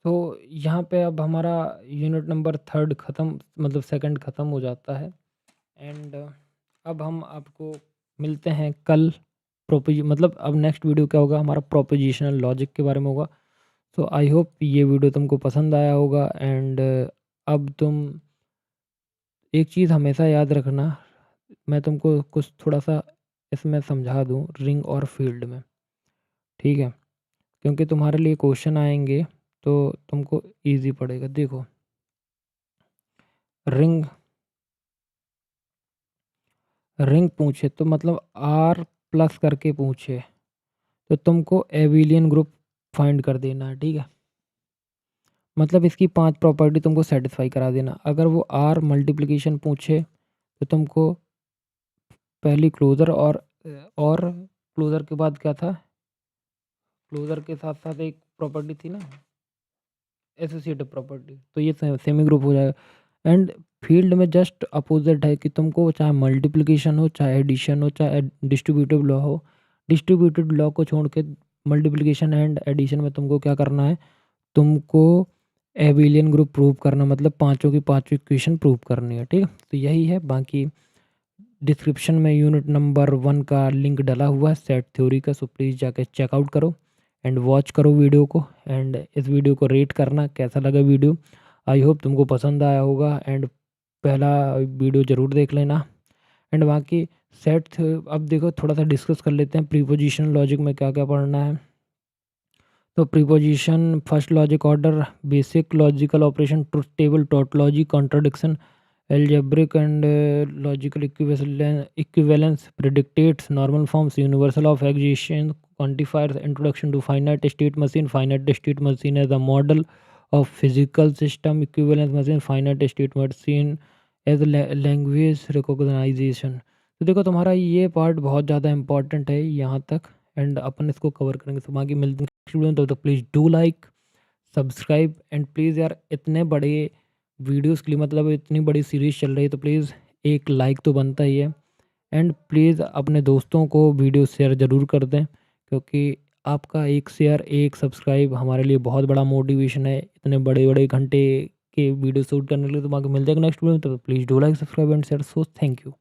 तो यहाँ पे अब हमारा यूनिट नंबर 3 ख़त्म, मतलब सेकंड ख़त्म हो जाता है एंड अब हम आपको मिलते हैं कल। मतलब अब नेक्स्ट वीडियो क्या होगा, हमारा प्रोपोजिशनल लॉजिक के बारे में होगा। तो आई होप ये वीडियो तुमको पसंद आया होगा एंड अब तुम एक चीज़ हमेशा याद रखना, मैं तुमको कुछ थोड़ा सा इसमें समझा दूँ रिंग और फील्ड में। ठीक है। क्योंकि तुम्हारे लिए क्वेश्चन आएंगे तो तुमको इजी पड़ेगा। देखो, रिंग पूछे तो मतलब आर प्लस करके पूछे तो तुमको एबिलियन ग्रुप फाइंड कर देना है। ठीक है। मतलब इसकी 5 प्रॉपर्टी तुमको सेटिस्फाई करा देना। अगर वो आर मल्टीप्लिकेशन पूछे तो तुमको पहली क्लोज़र और क्लोज़र के बाद क्या था, क्लोज़र के साथ साथ एक प्रॉपर्टी थी ना, एसोसिएटिव प्रॉपर्टी, तो ये सेमी ग्रुप हो जाएगा। एंड फील्ड में जस्ट अपोजिट है कि तुमको चाहे मल्टीप्लिकेशन हो, चाहे एडिशन हो, चाहे डिस्ट्रीब्यूटिव लॉ हो, डिस्ट्रीब्यूटिव लॉ को छोड़ के मल्टीप्लिकेशन एंड एडिशन में तुमको क्या करना है, तुमको एबिलियन ग्रुप प्रूव करना, मतलब पांचों की पांचों इक्वेशन प्रूव करनी है। ठीक है। तो यही है। बाकी डिस्क्रिप्शन में यूनिट नंबर 1 का लिंक डला हुआ है सेट थ्योरी का, सो प्लीज़ जाके चेकआउट करो एंड वॉच करो वीडियो को एंड इस वीडियो को रेट करना कैसा लगा वीडियो। आई होप तुमको पसंद आया होगा एंड पहला वीडियो ज़रूर देख लेना एंड बाकी सेट। अब देखो थोड़ा सा डिस्कस कर लेते हैं प्रीपोजिशन लॉजिक में क्या क्या पढ़ना है। तो preposition, first logic order, basic logical operation, truth table, tautology, contradiction, algebraic and logical equivalence, predictates, normal forms, universal of existence, quantifiers, introduction to finite state machine, finite state machine as a model of physical system, equivalence machine, finite state machine as language recognition। तो देखो तुम्हारा ये पार्ट बहुत ज़्यादा इंपॉर्टेंट है यहाँ तक एंड अपन इसको कवर करेंगे। तो बाकी मिलते हैं नेक्स्ट वीडियो में, तब तक please do like, subscribe and please यार इतने बड़े वीडियोज़ के लिए मतलब इतनी बड़ी सीरीज़ चल रही है तो प्लीज़ एक लाइक तो बनता ही है। एंड प्लीज़ अपने दोस्तों को वीडियो शेयर ज़रूर कर दें, क्योंकि आपका एक शेयर, एक सब्सक्राइब हमारे लिए बहुत बड़ा मोटिवेशन है इतने बड़े-बड़े घंटे के वीडियो शूट करने के लिए। तो आगे मिल जाएगा नेक्स्ट वीडियो में, तो please do like, subscribe and share. So thank you.